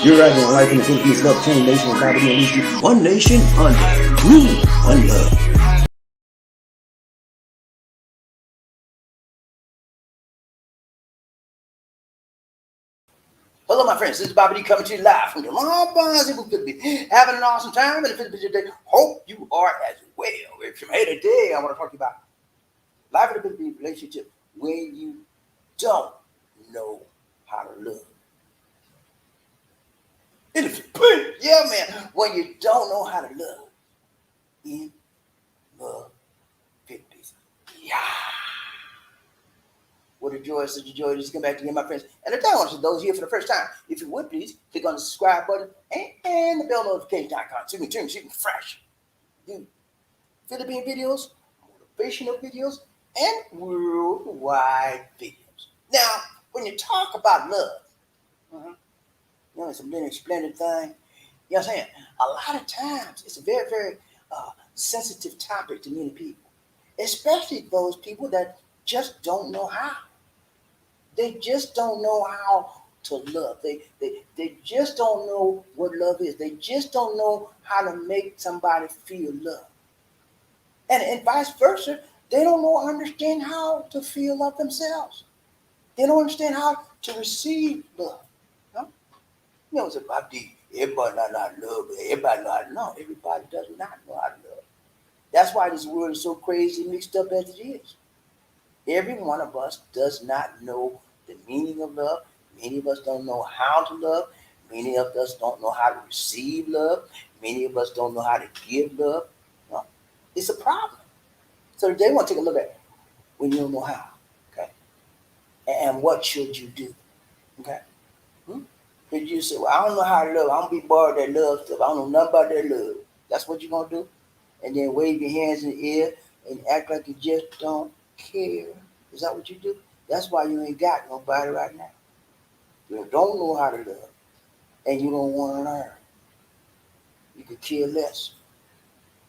You're right on life in the Philippines, love chain nation, and comedy and issue. One nation under rule, one love. Hello, my friends. This is BobbieD coming to you live from the long bonds in the Philippines. Having an awesome time in the Philippines today. Hope you are as well. If you're here today, I want to talk to you about life in the Philippines relationship when you don't know how to love. In the Philippines, yeah, man. When you don't know how to love in the Philippines. Yeah. What a joy, such a joy to just come back to you, my friends. And the time to those here for the first time, if you would please click on the subscribe button and the bell notification icon so we can fresh new Philippine videos, motivational videos, and worldwide videos. Now, when you talk about love, it's a little splendid thing. You know what I'm saying? A lot of times, it's a very, very sensitive topic to many people, especially those people that just don't know how. They just don't know how to love. They just don't know what love is. They just don't know how to make somebody feel love. And vice versa, they don't know or understand how to feel love themselves. They don't understand how to receive love. Huh? You know, it's about everybody not love, everybody know how to love. Everybody does not know how to love. That's why this world is so crazy mixed up as it is. Every one of us does not know the meaning of love. Many of us don't know how to love. Many of us don't know how to receive love. Many of us don't know how to give love. No, it's a problem. So today, I want to take a look at when you don't know how. Okay, and what should you do? Okay, Did you say, "Well, I don't know how to love. I don't be bored that love stuff. I don't know nothing about that love." That's what you're gonna do, and then wave your hands in the air and act like you just don't care. Is that what you do? That's why you ain't got nobody right now. You don't know how to love, and you don't want to learn. You could care less.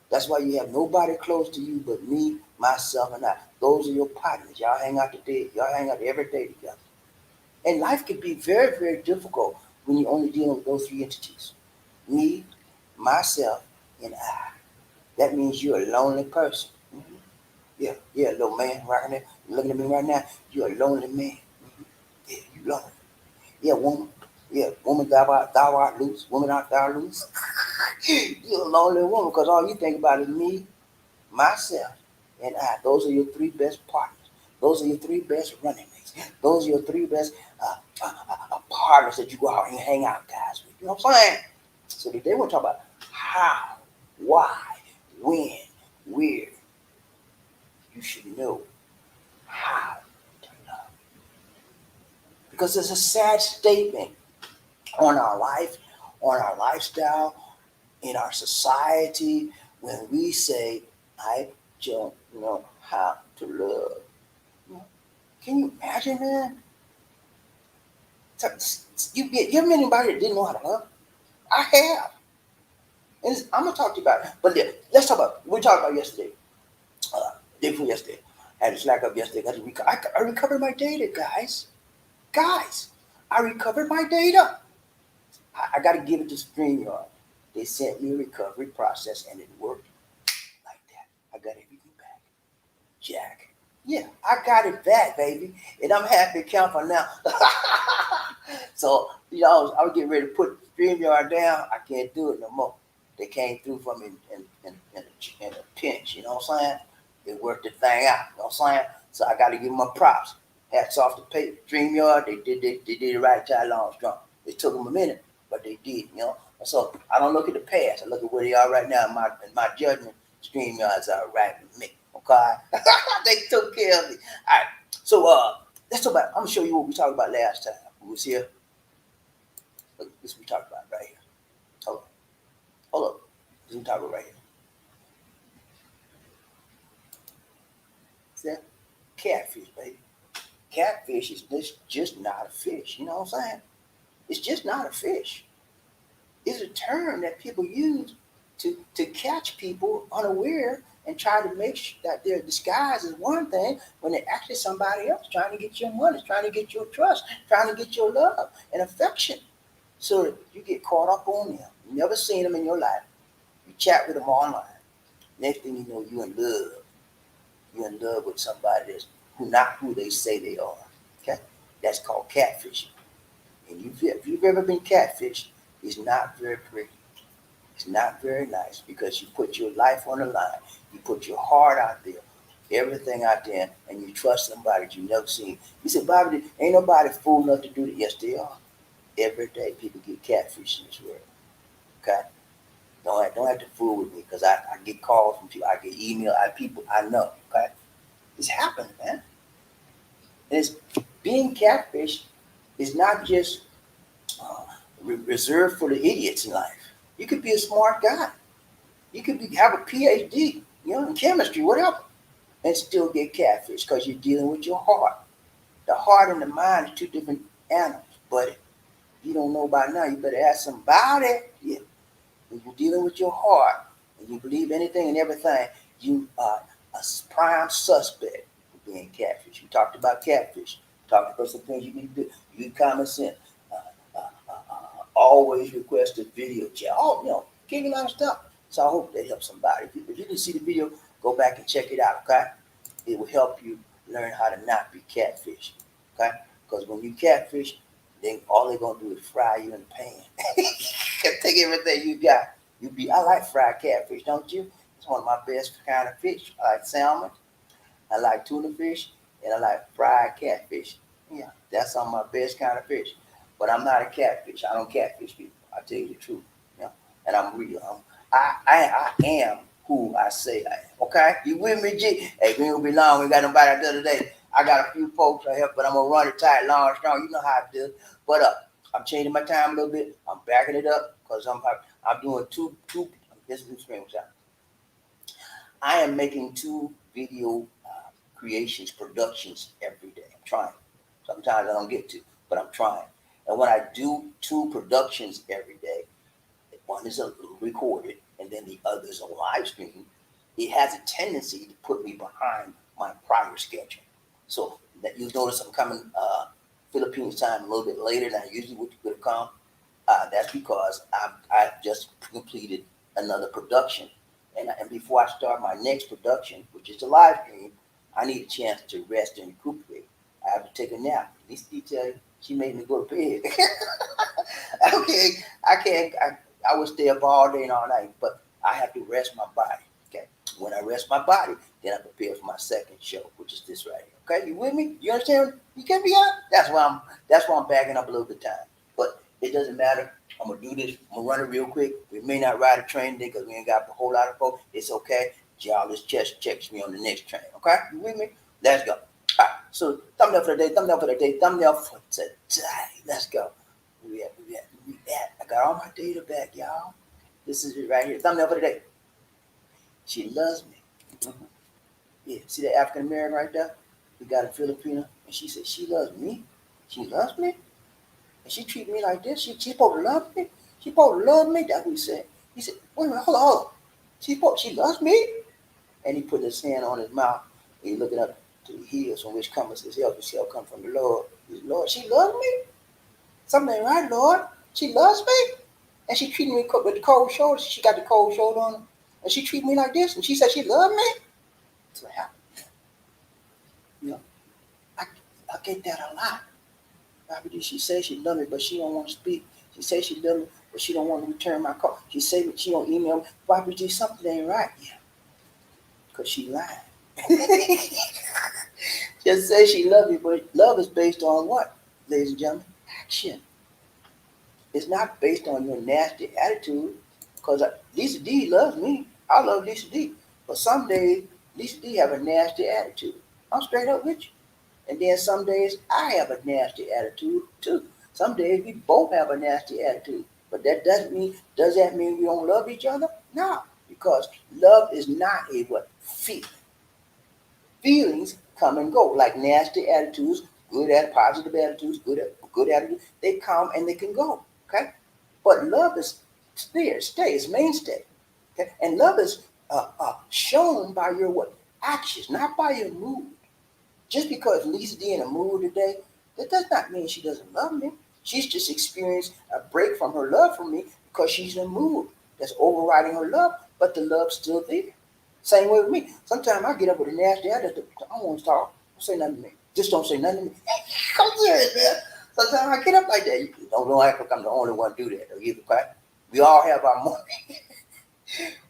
That's why you have nobody close to you but me, myself, and I. Those are your partners. Y'all hang out today. Y'all hang out every day together. And life can be very, very difficult when you're only dealing with those three entities. Me, myself, and I. That means you're a lonely person. Yeah, little man right there. Looking at me right now. You're a lonely man. Yeah, you lonely. Yeah, woman. Yeah, woman thou art loose. Woman art thou loose. You're a lonely woman because all you think about is me, myself, and I. Those are your three best partners. Those are your three best running mates. Those are your three best partners that you go out and hang out guys with. You know what I'm saying? So today we're talking about how, why, when, where you should know how to love. Because it's a sad statement on our life, on our lifestyle, in our society, when we say, I don't know how to love. Can you imagine that? You ever met anybody that didn't know how to love? I have. And I'm going to talk to you about it. But yeah, let's talk about, we talked about yesterday, day before yesterday. I had to slack up yesterday. I recovered my data, guys. Guys, I recovered my data. I got to give it to StreamYard. They sent me a recovery process and it worked like that. I got everything back. Jack. Yeah, I got it back, baby. And I'm happy to count for now. So, I was getting ready to put StreamYard down. I can't do it no more. They came through for me in a pinch, you know what I'm saying? They worked the thing out, you know what I'm saying? So I got to give them my props. Hats off to StreamYard. They did it right to long strong. It took them a minute, but they did, So I don't look at the past. I look at where they are right now. In my judgment, StreamYards are right with me. Okay, they took care of me. All right. So let's talk about. I'm gonna show you what we talked about last time. We was here. Look, this is what we talked about right here. Hold up. This is what we talked about right here. See that? Catfish, baby. Catfish is just not a fish. You know what I'm saying? It's just not a fish. It's a term that people use to catch people unaware and try to make sure that their disguise is one thing when they're actually somebody else trying to get your money, trying to get your trust, trying to get your love and affection. So you get caught up on them. You never seen them in your life. You chat with them online. Next thing you know, you in love. You're in love with somebody that's not who they say they are. Okay? That's called catfishing. And if you've ever been catfished, it's not very pretty. It's not very nice because you put your life on the line. You put your heart out there, everything out there, and you trust somebody that you've never seen. You said, Bobby, ain't nobody fool enough to do that. Yes, they are. Every day people get catfished in this world. Okay? Don't have to fool with me because I get calls from people, I get email, people I know. Okay? It's happening, man. And it's being catfished is not just uh, reserved for the idiots in life. You could be a smart guy. You could have a PhD, in chemistry, whatever, and still get catfished because you're dealing with your heart. The heart and the mind are two different animals, but if you don't know by now, you better ask somebody. Yeah, when you're dealing with your heart and you believe anything and everything, you are a prime suspect for being catfish. We talked about catfish. Talked about some things you need to do. You common sense. Always request a video chat. Oh, give you a lot of stuff. So I hope that helps somebody. If you didn't see the video, go back and check it out, okay? It will help you learn how to not be catfish, okay? Because when you catfish, then all they're gonna do is fry you in the pan. Take everything you got. I like fried catfish, don't you? It's one of my best kind of fish. I like salmon, I like tuna fish, and I like fried catfish. Yeah, that's some of my best kind of fish. But I'm not a catfish. I don't catfish people. I tell you the truth. Yeah, and I'm real. I am who I say I am. Okay, you with me, G? Hey, we ain't gonna be long. We got nobody out there today. I got a few folks right here, but I'm gonna run it tight, long, strong. You know how I do. But I'm changing my time a little bit. I'm backing it up because I'm doing two. This is screen. I am making two video creations, productions every day. I'm trying. Sometimes I don't get to, but I'm trying. And when I do two productions every day, one is recorded and then the other is a live stream, it has a tendency to put me behind my prior schedule. So that you'll notice I'm coming Philippine time a little bit later than I usually would come. That's because I've just completed another production. And before I start my next production, which is the live stream, I need a chance to rest and recuperate. I have to take a nap. This detail, she made me go to bed. Okay, I can't. I would stay up all day and all night, but I have to rest my body. Okay, when I rest my body, then I prepare for my second show, which is this right here. Okay, you with me? You understand? You can be on. That's why I'm backing up a little bit of time. But it doesn't matter. I'm gonna do this. I'm gonna run it real quick. We may not ride a train today because we ain't got a whole lot of folks. It's okay. Y'all just checks me on the next train. Okay, you with me? Let's go. All right. So thumbnail for the day. Thumbnail for the day. Thumbnail for today. Let's go. We at. I got all my data back, y'all. This is it right here. Thumbnail for the day. She loves me. Mm-hmm. Yeah. See that African American right there? We got a Filipino, and she said she loves me. She loves me. And she treat me like this. She supposed to love me. She supposed to love me. That's what he said. He said, wait a minute, hold on. She loves me. And he put his hand on his mouth. And he looking up to the hills from which comes his help. His help come from the Lord. He said, Lord, she loves me. Something ain't right, Lord. She loves me. And she treated me with the cold shoulder. She got the cold shoulder on her. And she treated me like this. And she said she loved me. That's what happened. You know, I get that a lot. BobbieD, she says she love me, but she don't want to speak. She says she love me, but she don't want to return my call. She say she don't email me. BobbieD, something ain't right. Yeah, because she lying. Just say she love you, but love is based on what, ladies and gentlemen? Action. It's not based on your nasty attitude. Because Lisa D loves me. I love Lisa D. But some days, Lisa D have a nasty attitude. I'm straight up with you. And then some days I have a nasty attitude too. Some days we both have a nasty attitude. But does that mean we don't love each other? No. Because love is not a what? Feeling. Feelings come and go. Like nasty attitudes, positive attitudes, good attitudes, they come and they can go. Okay? But love is stays, mainstay. Okay? And love is shown by your what? Actions, not by your mood. Just because Lisa D in a mood today, that does not mean she doesn't love me. She's just experienced a break from her love for me because she's in a mood that's overriding her love, but the love's still there. Same way with me. Sometimes I get up with a nasty attitude. I don't want to talk. Don't say nothing to me. Just don't say nothing to me. Come serious, man. Sometimes I get up like that. You don't act like I'm the only one to do that. Don't give a crap. We all have our moments.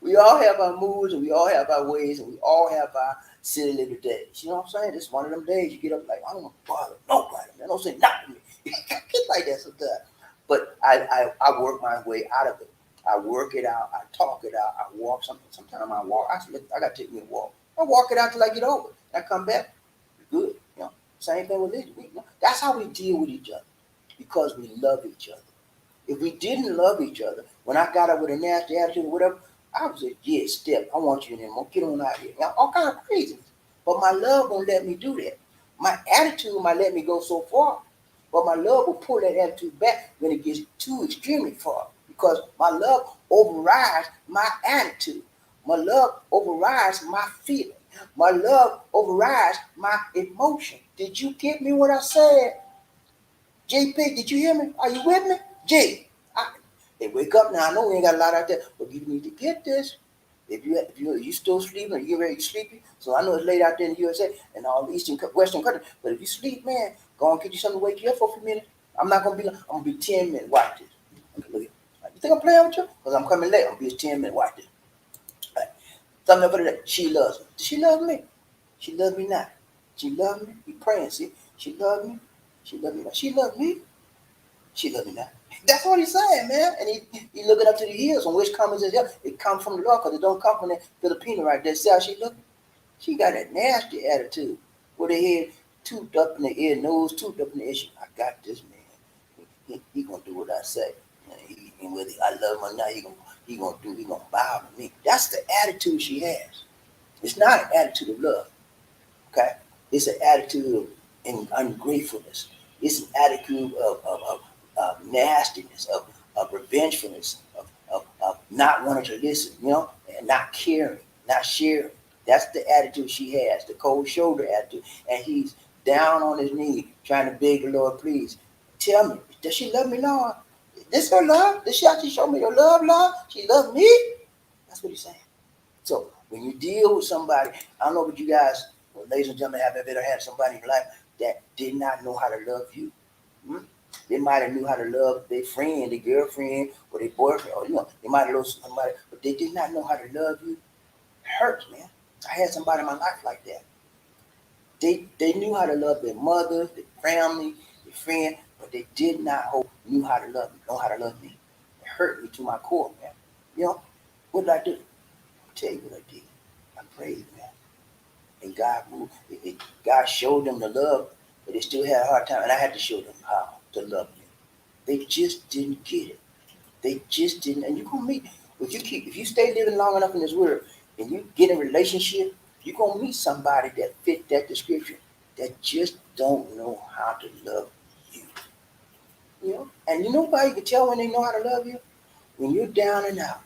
We all have our moods, and we all have our ways, and we all have our silly little days. You know what I'm saying? It's one of them days you get up like, I don't want to bother nobody, man. Don't say nothing to me. Get like that sometimes. But I work my way out of it. I work it out. I talk it out. I walk something. Sometimes I walk. I got to take me a walk. I walk it out till I get over it. I come back. Good. You know, same thing with this. That's how we deal with each other because we love each other. If we didn't love each other, when I got up with a nasty attitude or whatever, I was like, yeah, step. I want you in there. Get on out here. Now, all kind of crazy. But my love won't let me do that. My attitude might let me go so far, but my love will pull that attitude back when it gets too extremely far because my love overrides my attitude. My love overrides my feeling. My love overrides my emotion. Did you get me what I said? JP, did you hear me? Are you with me? J. Hey, wake up now. I know we ain't got a lot out there, but you need to get this. If you still sleeping or you ready sleepy, so I know it's late out there in the USA and all the Western countries, but if you sleep, man, go and get you something to wake you up for a few minutes. I'm not gonna be. I'm gonna be 10 minutes. Watch this. Okay, look at. You think I'm playing with you? Because I'm coming late. I'm gonna be 10 minutes. Watch this. All right. Something up for today. She loves me. Does she love me? She loves me not. She loves me. We praying. See, she loves me. She loves me not. She loves me. She loves me not. That's what he's saying, man. And he looking up to the hills on which comes his help. It comes from the Lord because it don't come from that Philippine right there. See how she looking? She got that nasty attitude with her head toothed up in the ear, nose toothed up in the ear. I got this man. He gonna do what I say. And whether I love him or not, he gonna bow to me. That's the attitude she has. It's not an attitude of love. Okay? It's an attitude of ungratefulness. It's an attitude of nastiness, of revengefulness, of not wanting to listen, and not caring, not sharing. That's the attitude she has, the cold shoulder attitude. And he's down on his knee trying to beg the Lord, please, tell me, does she love me, Lord? Is this her love? Does she actually show me her love, Lord? She loves me? That's what he's saying. So when you deal with somebody, I don't know what you guys, ladies and gentlemen, have ever had somebody in your life that did not know how to love you. They might have knew how to love their friend, their girlfriend, or their boyfriend, or they might have loved somebody, but they did not know how to love you. It hurts, man. I had somebody in my life like that. They knew how to love their mother, their family, their friend, but they did not know how to love me. It hurt me to my core, man. What did I do? I'll tell you what I did. I prayed, man. And God moved. God showed them the love, but they still had a hard time. And I had to show them how to love you. They just didn't get it. They just didn't. And you're gonna meet if you stay living long enough in this world and you get in a relationship, you're gonna meet somebody that fit that description that just don't know how to love you. And you know why you can tell when they know how to love you? When you're down and out,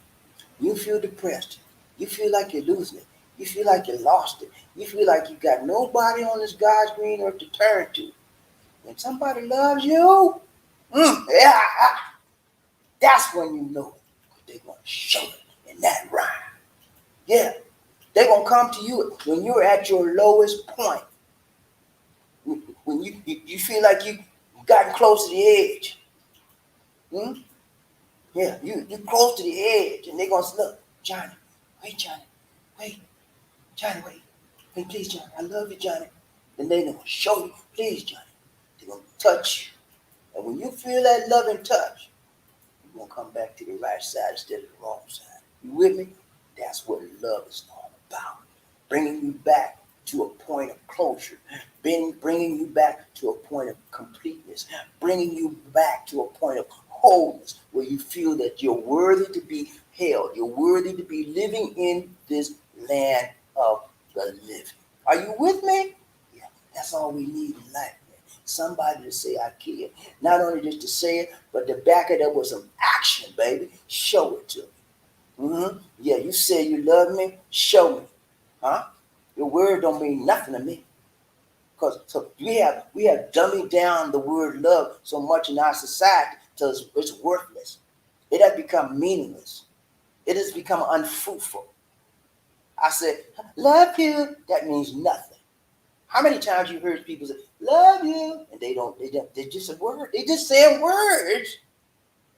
you feel depressed, you feel like you're losing it, you feel like you lost it, you feel like you got nobody on this God's green earth to turn to. When somebody loves you, yeah, that's when you know it. They're going to show it in that rhyme. Yeah, they're going to come to you when you're at your lowest point. When you feel like you've gotten close to the edge. Yeah, you close to the edge. And they're going to say, look, Johnny, wait, Johnny, wait. Hey, please, Johnny, I love you, Johnny. And they're going to show you, please, Johnny. They're going to touch you. And when you feel that loving touch, you're going to come back to the right side instead of the wrong side. You with me? That's what love is all about. Bringing you back to a point of closure. Bringing you back to a point of completeness. Bringing you back to a point of wholeness where you feel that you're worthy to be held. You're worthy to be living in this land of the living. Are you with me? Yeah, that's all we need in life. Somebody to say I care. Not only just to say it, but to back it up with some action, baby. Show it to me. Yeah, you say you love me, show me. Your word don't mean nothing to me. Because so we have dummied down the word love so much in our society till it's worthless. It has become meaningless. It has become unfruitful. I said, love you, that means nothing. How many times you heard people say, love you, and they're just a word. They just saying words,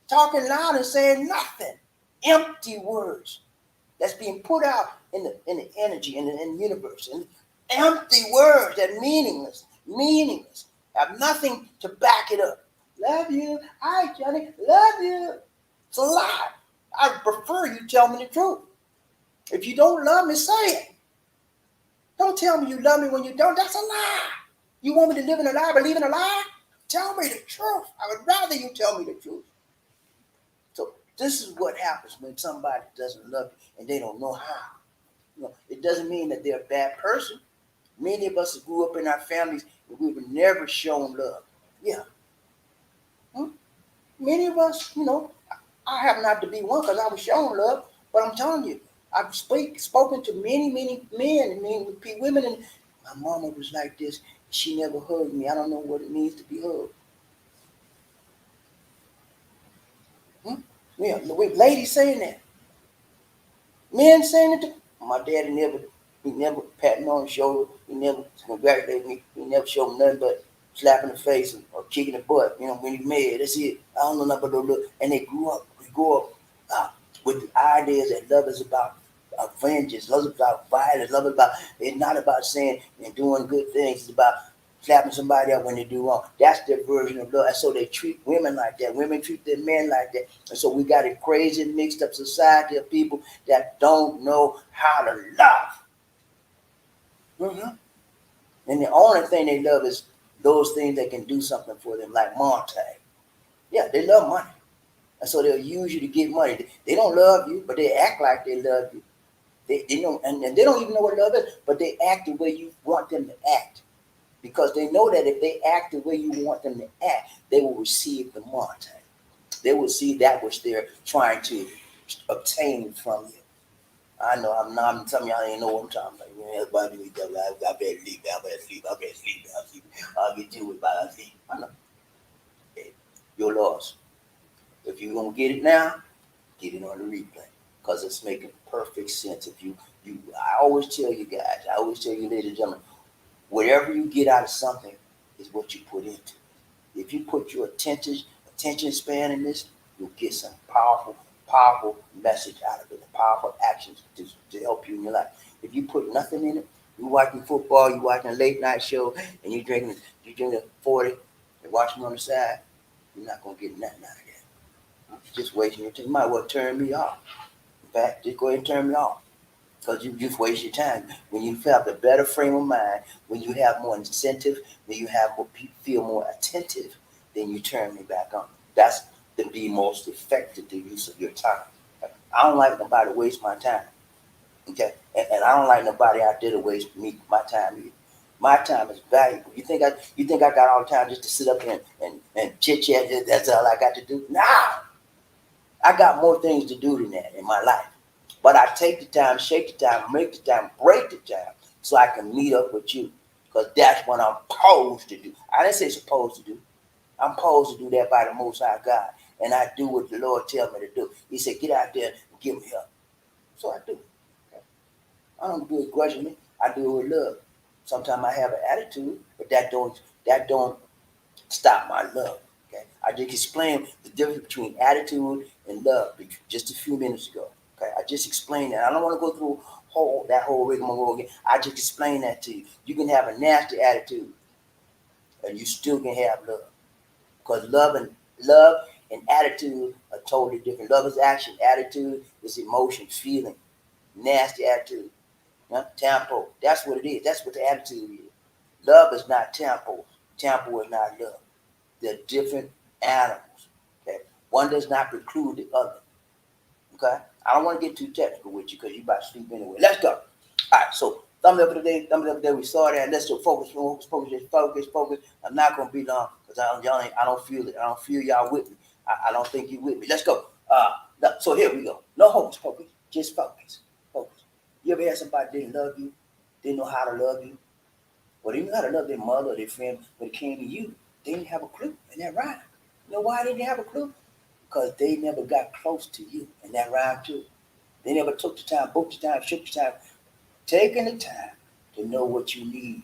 talking loud and saying nothing. Empty words that's being put out in the energy, in the universe. And empty words that meaningless, have nothing to back it up. Love you, hi Johnny, love you. It's a lie. I prefer you tell me the truth. If you don't love me, say it. Don't tell me you love me when you don't. That's a lie. You want me to live in a lie, believe in a lie? Tell me the truth. I would rather you tell me the truth. So this is what happens when somebody doesn't love you and they don't know how. It doesn't mean that they're a bad person. Many of us grew up in our families and we were never shown love. Yeah. Many of us, I happen not to be one because I was shown love, but I'm telling you, I've spoken to many men and women, and my mama was like this. She never hugged me. I don't know what it means to be hugged. Yeah, ladies saying that. Men saying it. My daddy never pat me on the shoulder. He never congratulated me. He never showed me nothing but slapping the face or kicking the butt. When he's mad, that's it. I don't know nothing but look. And they grew up with the ideas that love is about vengeance, love is about violence, love is about, it's not about saying and doing good things. It's about slapping somebody up when they do wrong. That's their version of love. And so they treat women like that. Women treat their men like that. And so we got a crazy, mixed up society of people that don't know how to love. And the only thing they love is those things that can do something for them, like Monte. Yeah, they love money. And so they'll use you to get money. They don't love you, but they act like they love you. They know, and they don't even know what love is, but they act the way you want them to act. Because they know that if they act the way you want them to act, they will receive the Monte. They will see that which they're trying to obtain from you. I know some of y'all ain't know what I'm talking about. Everybody needs that. I better sleep. I'll get you with my sleep. I know. Hey, you're lost. If you're gonna get it now, get it on the replay. Because it's making perfect sense. I always tell you guys, I always tell you, ladies and gentlemen, whatever you get out of something is what you put into it. If you put your attention span in this, you'll get some powerful message out of it, powerful actions to help you in your life. If you put nothing in it, you watching football, you watching a late night show, and you drinking 40 and watching on the side, you're not gonna get nothing out of that. You're just wasting your time. You might well turn me off. In fact, just go ahead and turn me off. Because you just waste your time. When you have a better frame of mind, when you have more incentive, when you have more feel more attentive, then you turn me back on. That's the most effective use of your time. I don't like nobody to waste my time. Okay? And I don't like nobody out there to waste my time either. My time is valuable. You think I got all the time just to sit up here and chit chat? That's all I got to do? Nah. I got more things to do than that in my life. But I take the time, shake the time, make the time, break the time so I can meet up with you. Because that's what I'm supposed to do. I didn't say supposed to do. I'm supposed to do that by the Most High God. And I do what the Lord tells me to do. He said, get out there and give me help. So I do. Okay? I don't do it grudgingly. I do it with love. Sometimes I have an attitude, but that don't stop my love. Okay? I just explained the difference between attitude and love just a few minutes ago. Okay? I just explained that. I don't want to go through that whole rigmarole again. I just explained that to you. You can have a nasty attitude, and you still can have love. Because love and attitude are totally different. Love is action. Attitude is emotion, feeling. Nasty attitude. Tempo. That's what it is. That's what the attitude is. Love is not tempo. Tempo is not love. They're different animals. Okay? One does not preclude the other. Okay? I don't want to get too technical with you because you're about to sleep anyway. Let's go. All right, so thumbs up for today. Thumbs up today. We saw that. Let's just focus. I'm not going to be long because I don't feel it. I don't feel y'all with me. I don't think you with me. Let's go. So here we go. No hopes focus. Just focus. Focus. You ever had somebody didn't love you, didn't know how to love you? Well, they knew how to love their mother or their friend, but it came to you. They didn't have a clue in that rhyme. You know why they didn't have a clue? Because they never got close to you in that rhyme too. They never took the time, booked the time, shook the time, taking the time to know what you need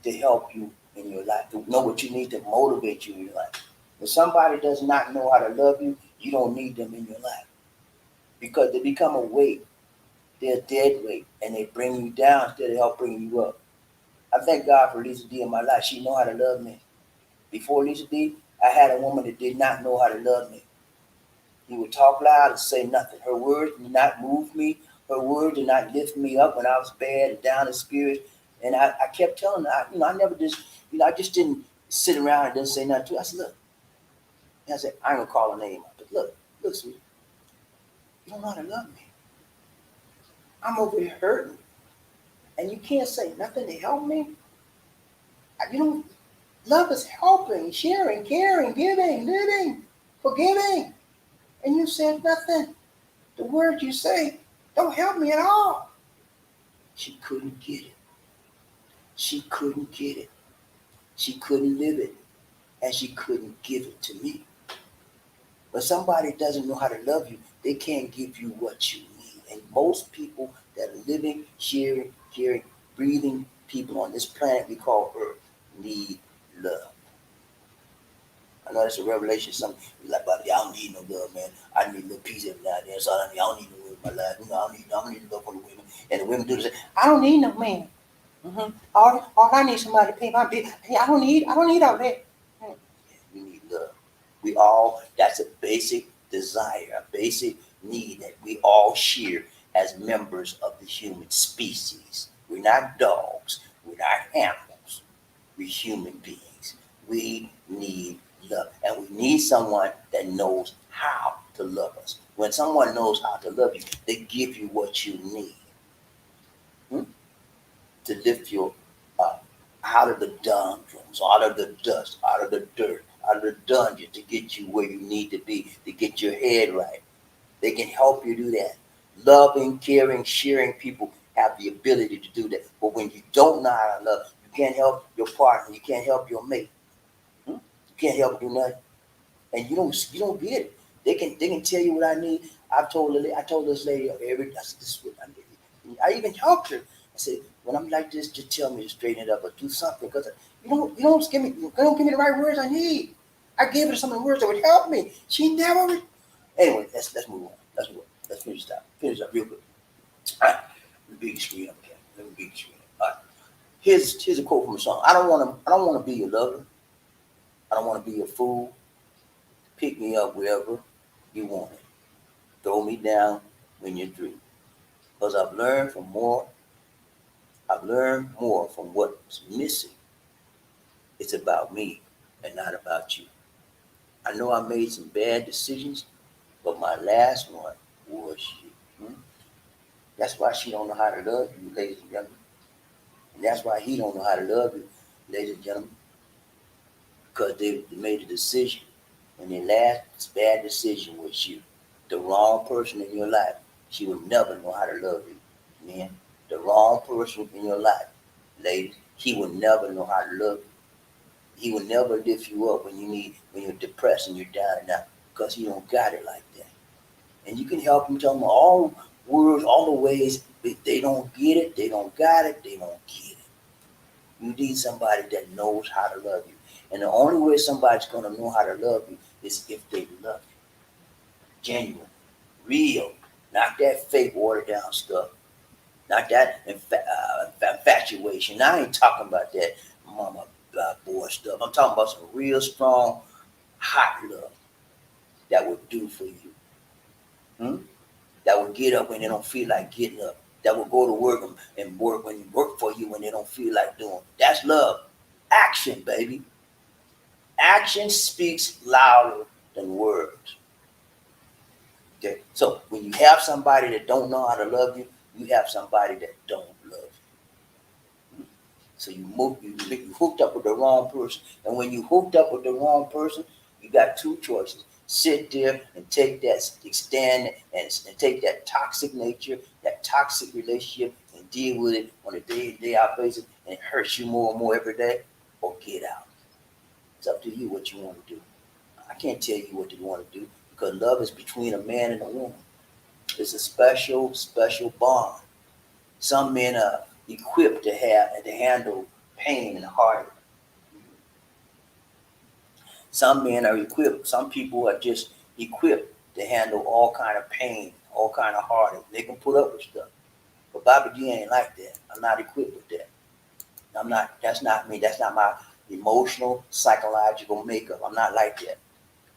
to help you in your life, to know what you need to motivate you in your life. If somebody does not know how to love you, you don't need them in your life because they become a weight. They're a dead weight, and they bring you down instead of help bringing you up. I thank God for Lisa D in my life. She know how to love me. Before Lisa D, I had a woman that did not know how to love me. He would talk loud and say nothing. Her words did not move me. Her words did not lift me up when I was bad and down in spirit. And I kept telling her, I never just, I just didn't sit around and didn't say nothing to her. I said, look, and I said, I ain't gonna call her name out, but look, sweetie, you don't know how to love me. I'm over here hurting, and you can't say nothing to help me. You don't. Love is helping, sharing, caring, giving, living, forgiving, and you said nothing. The words you say don't help me at all. She couldn't get it. She couldn't get it. She couldn't live it, and she couldn't give it to me. But somebody doesn't know how to love you, they can't give you what you need. And most people that are living, sharing, caring, breathing people on this planet we call Earth need love. I know that's a revelation. Some people like, Bobby, I don't need no love, man. I need a little peace every now and then. So I don't need no love in my life. I don't need love for the women. And the women do the same. I don't need no man. All I need somebody to pay my bill. Hey, I don't need all that. We need love. We all, that's a basic desire, a basic need that we all share as members of the human species. We're not dogs. We're not animals. We're human beings. We need love. And we need someone that knows how to love us. When someone knows how to love you, they give you what you need to lift you up out of the doldrums, out of the dust, out of the dirt, out of the dungeon to get you where you need to be, to get your head right. They can help you do that. Loving, caring, sharing people have the ability to do that. But when you don't know how to love, you can't help your partner, you can't help your mate. You can't help do nothing. And you don't get it. They can tell you what I need. I told this lady I said, this is what I need. I even helped her. I said, when I'm like this, just tell me to straighten it up or do something because you don't give me the right words I need. I gave her some of the words that would help me. She never. Anyway, let's move on. Let's finish up real quick. All right, let me beat the screen up again. Let me beat the screen up. All right. Here's a quote from a song. I don't want to be your lover. I don't want to be your fool. Pick me up wherever you want it. Throw me down when you're through. Because I've learned more from what's missing. It's about me and not about you. I know I made some bad decisions, but my last one was you. That's why she don't know how to love you, ladies and gentlemen. And that's why he don't know how to love you, ladies and gentlemen. Because they made a decision. And their last bad decision was you. The wrong person in your life. She will never know how to love you, man. The wrong person in your life, ladies. He will never know how to love you. He will never lift you up when you're depressed and you're down and out because he don't got it like that. And you can help them tell them all words, all the ways, but they don't get it, they don't got it, they don't get it. You need somebody that knows how to love you. And the only way somebody's going to know how to love you is if they love you. Genuine, real, not that fake, watered down stuff. Not that infatuation. I ain't talking about that mama boy stuff. I'm talking about some real strong, hot love that would do for you. That will get up when they don't feel like getting up. That will go to work and work for you when they don't feel like doing. That's love. Action, baby. Action speaks louder than words. Okay. So when you have somebody that don't know how to love you, you have somebody that don't love you. So you hooked up with the wrong person. And when you hooked up with the wrong person, you got two choices. Sit there and take that stand and take that toxic nature, that toxic relationship and deal with it on a day-in, day-out basis. and it hurts you more and more every day, or get out. It's up to you what you want to do. I can't tell you what you want to do because love is between a man and a woman. It's a special, special bond. Some men are equipped to have and to handle pain and heartache. Some men are equipped. Some people are just equipped to handle all kind of pain, all kind of heartache. They can put up with stuff. But BobbieD ain't like that. I'm not equipped with that. I'm not. That's not me. That's not my emotional, psychological makeup. I'm not like that.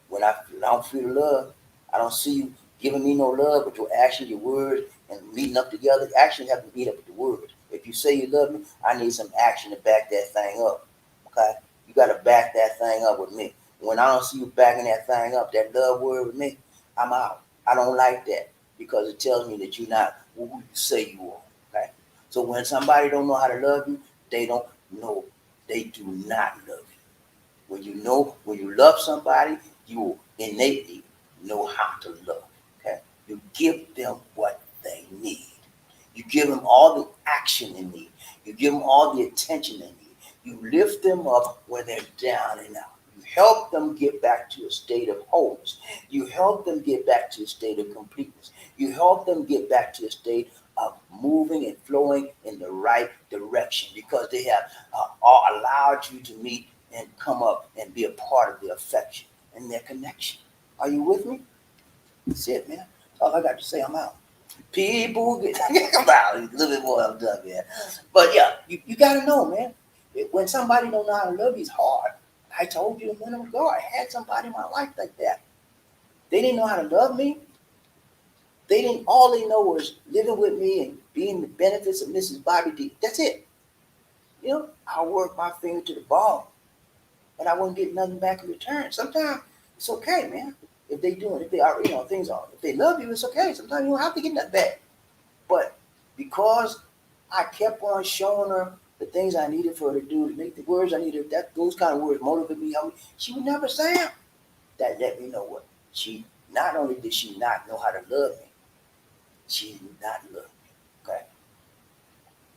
When I don't feel love, I don't see you giving me no love, but your actions, your words, and meeting up together. Actions have to meet up with the words. If you say you love me, I need some action to back that thing up. Okay? You got to back that thing up with me. When I don't see you backing that thing up, that love word with me, I'm out. I don't like that because it tells me that you're not who you say you are. Okay? So when somebody don't know how to love you, they don't know. They do not love you. When you love somebody, you will innately know how to love. Okay? You give them what they need. You give them all the action they need. You give them all the attention they need. You lift them up when they're down and out. You help them get back to a state of wholeness. You help them get back to a state of completeness. You help them get back to a state of moving and flowing in the right direction because they have allowed you to meet and come up and be a part of their affection and their connection. Are you with me? That's it, man. That's all I got to say. I'm out. People get come out a little bit more. I'm done, man. But yeah, you got to know, man. When somebody don't know how to love you, it's hard. I told you a minute ago, I had somebody in my life like that. They didn't know how to love me. They didn't. All they know was living with me and being the benefits of Mrs. BobbieD. That's it. You know, I work my finger to the bone, but I wouldn't get nothing back in return. Sometimes it's okay, man. If they do it, if they are, things are. If they love you, it's okay. Sometimes you don't have to get nothing back. But because I kept on showing her the things I needed for her to do, to make the words I needed, that those kind of words motivate me. She would never say them. That let me know what she. Not only did she not know how to love me, she did not love me. Okay.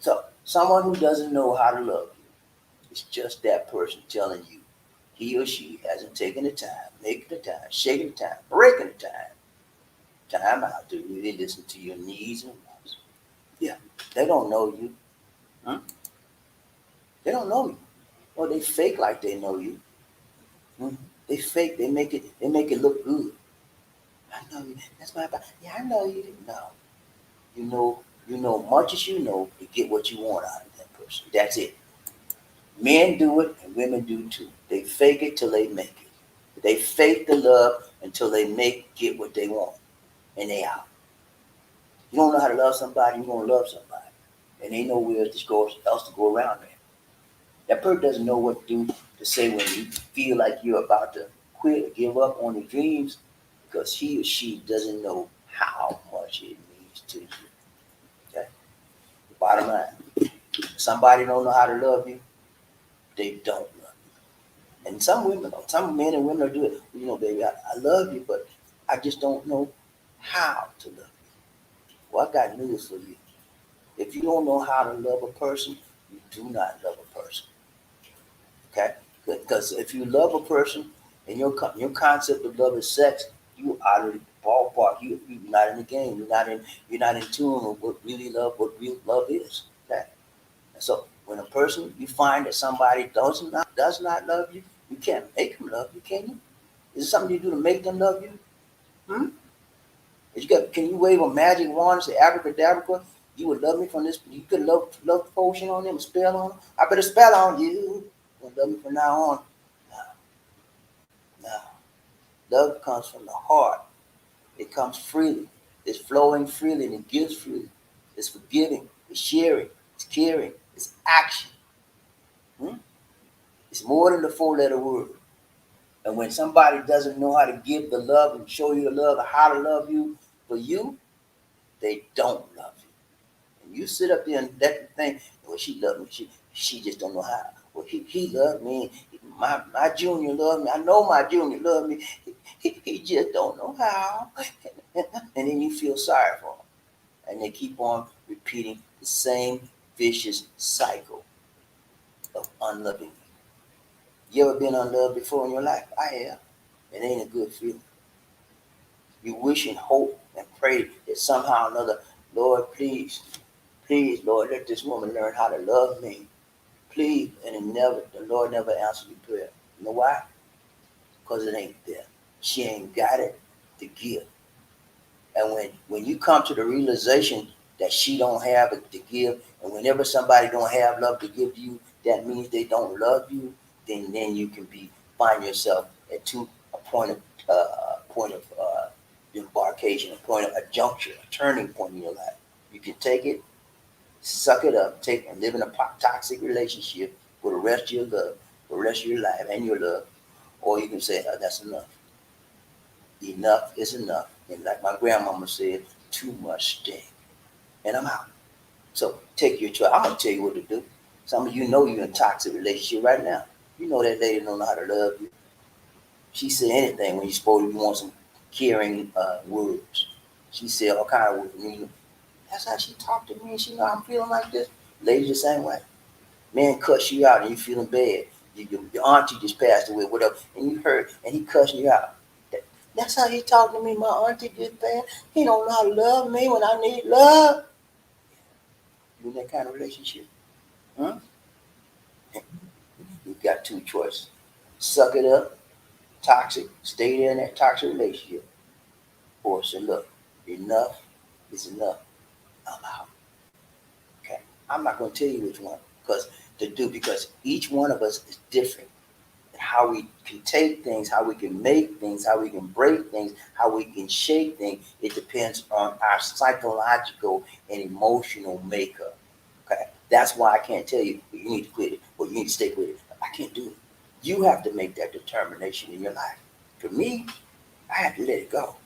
So someone who doesn't know how to love you is just that person telling you he or she hasn't taken the time, making the time, shaking the time, breaking the time out to really listen to your needs and wants. Yeah, they don't know you. Huh? They don't know you. Or they fake like they know you. Hmm? They fake. They make it. They make it look good. I know you. That's my. Yeah, I know you. No, you know. You know much as you know to get what you want out of that person. That's it. Men do it and women do too. They fake it till they make it. They fake the love until they get what they want. And they out. You don't know how to love somebody, you're gonna love somebody. And ain't nowhere else to go around there. That person doesn't know what to do to say when you feel like you're about to quit or give up on your dreams because he or she doesn't know how much it means to you. Okay? The bottom line. Somebody don't know how to love you, they don't love you. And some men and women do it. Baby, I love you, but I just don't know how to love you. Well, I got news for you. If you don't know how to love a person, you do not love a person. Okay? Because if you love a person and your concept of love is sex, you out of the ballpark. You're not in the game. You're not in tune with what real love is. Okay? And so when a person you find that somebody does not love you, you can't make them love you, can you? Is it something you do to make them love you? Hmm? Can you wave a magic wand and say abracadabra? You would love me from this. You could love potion on them, a spell on them. I put a spell on you. You would love me from now on. No, no. Love comes from the heart. It comes freely. It's flowing freely and it gives freely. It's forgiving. It's sharing. It's caring. It's action. Hmm? It's more than the four-letter word. And when somebody doesn't know how to give the love and show you the love and how to love you for you, they don't love you. And you sit up there and that thing, well, she loved me. She just don't know how. Well, he loved me. My junior loved me. I know my junior loved me. He just don't know how. And then you feel sorry for him. And they keep on repeating the same vicious cycle. of unloving you. You ever been unloved before in your life? I have. It ain't a good feeling. You wish and hope and pray that somehow or another, Lord, please, please, Lord, let this woman learn how to love me. Please, and the Lord never answered your prayer. You know why? Because it ain't there. She ain't got it to give. And when you come to the realization that she don't have it to give, and whenever somebody don't have love to give you, that means they don't love you. Then you can find yourself at a point of embarkation, a point of a juncture, a turning point in your life. You can take it, suck it up, take and live in a toxic relationship for the rest of your love, for the rest of your life and your love, or you can say, oh, that's enough. Enough is enough. And like my grandmama said, too much stink. And I'm out. So take your choice. I'm gonna tell you what to do. Some of you know you're in a toxic relationship right now. You know that lady don't know how to love you. She said anything when you're supposed to want some caring words. She said all kind of words. That's how she talked to me. She know I'm feeling like this. Ladies the same way. Man cuss you out and you feeling bad. Your auntie just passed away, whatever, and you hurt, and he cussing you out. That's how he talking to me. My auntie just passed. He don't know how to love me when I need love. You in that kind of relationship? Huh? You got two choices. Suck it up, toxic, stay there in that toxic relationship. Or say, look, enough is enough. I'm out. Okay. I'm not gonna tell you which one because each one of us is different. How we can take things, how we can make things, how we can break things, how we can shape things. It depends on our psychological and emotional makeup. Okay, that's why I can't tell you you need to quit it or you need to stick with it. I can't do it. You have to make that determination in your life. For me, I had to let it go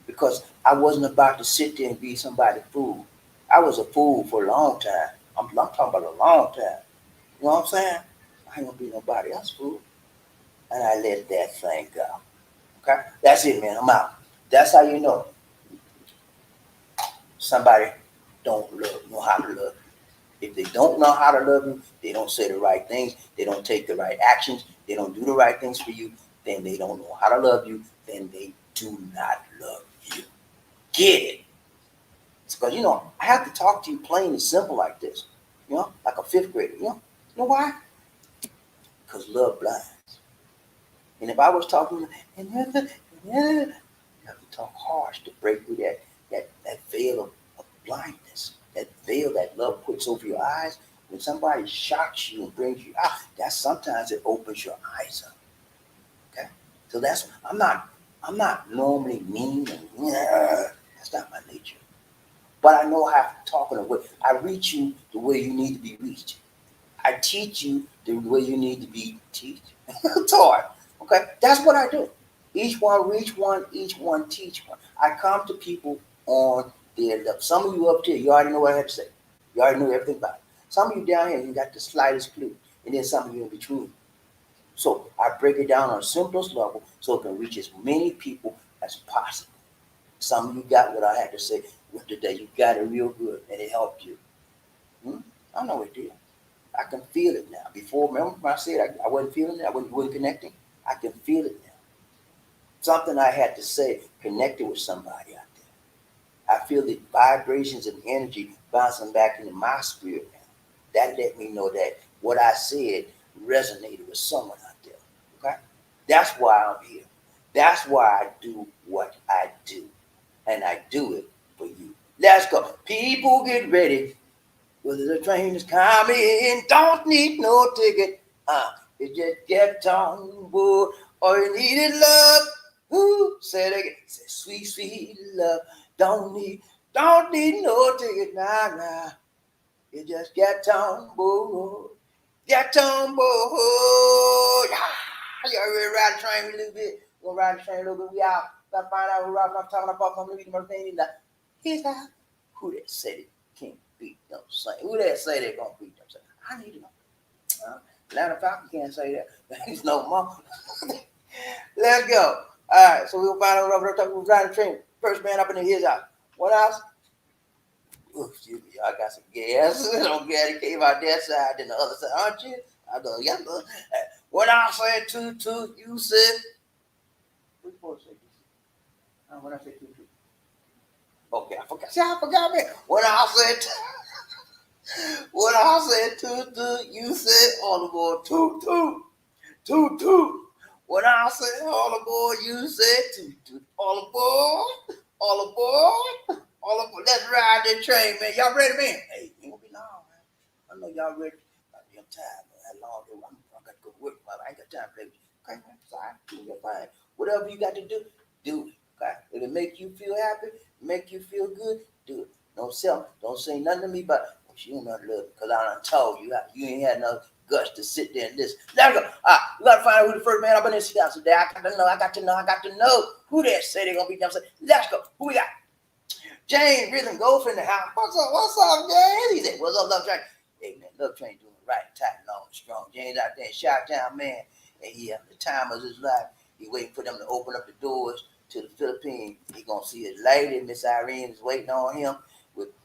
because I wasn't about to sit there and be somebody's fool. I was a fool for a long time. I'm talking about a long time. You know what I'm saying? I ain't gonna be nobody else's fool. And I let that thing go. Okay? That's it, man. I'm out. That's how you know somebody don't know how to love you. If they don't know how to love you, they don't say the right things, they don't take the right actions, they don't do the right things for you, then they don't know how to love you, then they do not love you. Get it? It's because, I have to talk to you plain and simple like this, like a fifth grader, You know why? Because love blinds. And if I was talking, you have to talk harsh to break through that veil of blindness, that veil that love puts over your eyes. When somebody shocks you and brings you out, that sometimes it opens your eyes up. Okay, so I'm not normally mean and that's not my nature. But I know how to talk in a way. I reach you the way you need to be reached. I teach you the way you need to be taught. Okay, that's what I do. Each one reach one, each one teach one. I come to people on their level. Some of you up there, you already know what I have to say. You already know everything about it. Some of you down here, you got the slightest clue. And then some of you in between. So I break it down on the simplest level so it can reach as many people as possible. Some of you got what I had to say today. You got it real good and it helped you. I know it did. I can feel it now. Before, remember when I said I wasn't feeling it, I wasn't connecting? I can feel it now. Something I had to say connected with somebody out there. I feel the vibrations and energy bouncing back into my spirit now. That let me know that what I said resonated with someone out there. Okay? That's why I'm here. That's why I do what I do. And I do it for you. Let's go. People get ready. Whether the train is coming, don't need no ticket. You just get on board. All you need is love. Ooh, say it again. Say sweet, sweet love. Don't need no ticket. Nah. You just get on board. Get on board. You already ride the train a little bit. We're gonna ride the train a little bit. We out. Gotta find out who I'm talking about. I'm leaving my thing. Here's how. Who that said it can't beat them same? Who that say they gonna beat them same? I need to know. Atlanta Falcons can't say that. There's no more. Let's go. All right, so we'll find out who's riding the train. First man up in the his out. What else? Oh, excuse me, y'all got some gas. Don't get it came out that side, then the other side, aren't you? I go, yeah. When I said toot toot, you said. Which one said you said? When I said toot toot. Okay, I forgot. See, I forgot, man. When I said toot toot, you said on the board toot toot. Toot toot. When I said all aboard, you said toot toot. All aboard, all aboard, all aboard. Let's ride that train, man. Y'all ready, man? Hey, it won't be long, man. I know y'all ready. I'm tired, man. That long day. I got to go to work, man. I ain't got time to play with you. Okay, man. Sorry. Do your thing. Whatever you got to do it. Okay. If it make you feel happy, make you feel good, do it. Don't say nothing to me about, well, she don't know to love because I done told you. You ain't had no guts to sit there and listen. Let's go. We gotta find out who the first man up in this house today. I got to know who that say they're gonna be downstairs. Let's go. Who we got? James Rhythm Golf in the house. What's up, James? He said, what's up, Love Train? Hey man, Love Train doing it right, tight, long, strong. James out there in Chi-Town, man. And he having the time of his life. He waiting for them to open up the doors to the Philippines. He gonna see his lady, Miss Irene, is waiting on him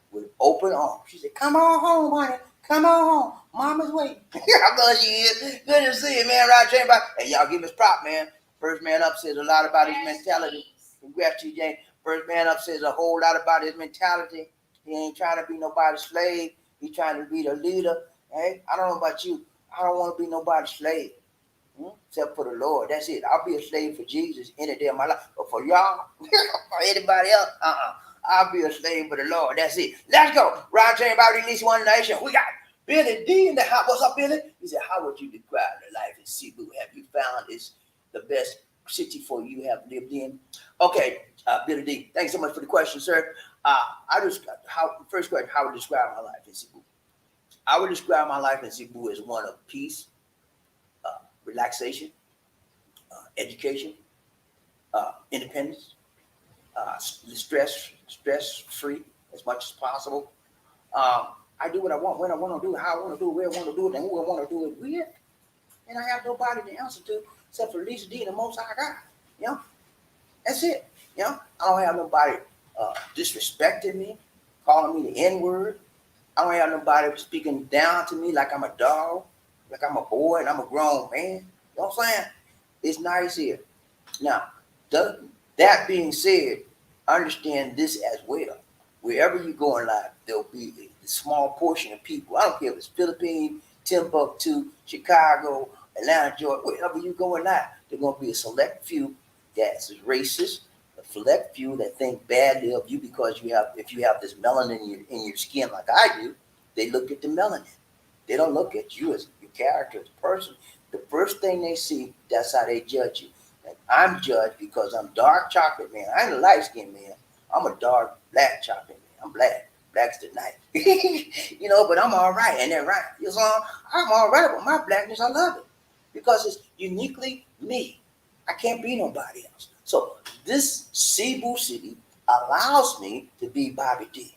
with open arms. She said, come on home, honey. Come on home. Mama's waiting. I know she is. Good to see you, man. Right, James. Hey, y'all give us prop, man. First man up says a lot about his mentality. Congrats to you, James. First man up says a whole lot about his mentality. He ain't trying to be nobody's slave. He's trying to be the leader. Hey, I don't know about you. I don't want to be nobody's slave. Except for the Lord. That's it. I'll be a slave for Jesus any day of my life. But for y'all, or anybody else, I'll be a slave for the Lord. That's it. Let's go. Ron James about at least one nation. We got Billy D in the house. What's up, Billy? He said, how would you describe the life in Cebu? Have you found it's the best city for you have lived in? Okay, Billy D, thanks so much for the question, sir. First question, how would you describe my life in Cebu? I would describe my life in Cebu as one of peace, relaxation, education, independence, stress-free as much as possible. I do what I want, when I want to do it, how I want to do it, where I want to do it, and who I want to do it with. And I have nobody to answer to except for Lisa D and the most I got. You know, that's it. You know, I don't have nobody disrespecting me, calling me the N-word. I don't have nobody speaking down to me like I'm a dog, like I'm a boy and I'm a grown man. You know what I'm saying? It's nice here. Now, that being said, understand this as well. Wherever you go in life, there'll be a small portion of people. I don't care if it's Philippine, Timbuktu, Chicago, Atlanta, Georgia, wherever you go in life, there's going to be a select few that's racist, a select few that think badly of you because if you have this melanin in your skin like I do, they look at the melanin. They don't look at you as your character as a person. The first thing they see, that's how they judge you. And I'm judged because I'm dark chocolate man. I ain't a light skinned man. I'm a dark black chocolate man. I'm black. Black's the night. But I'm all right. And they're right. You know, I'm all right with my blackness. I love it. Because it's uniquely me. I can't be nobody else. So this Cebu city allows me to be BobbieD.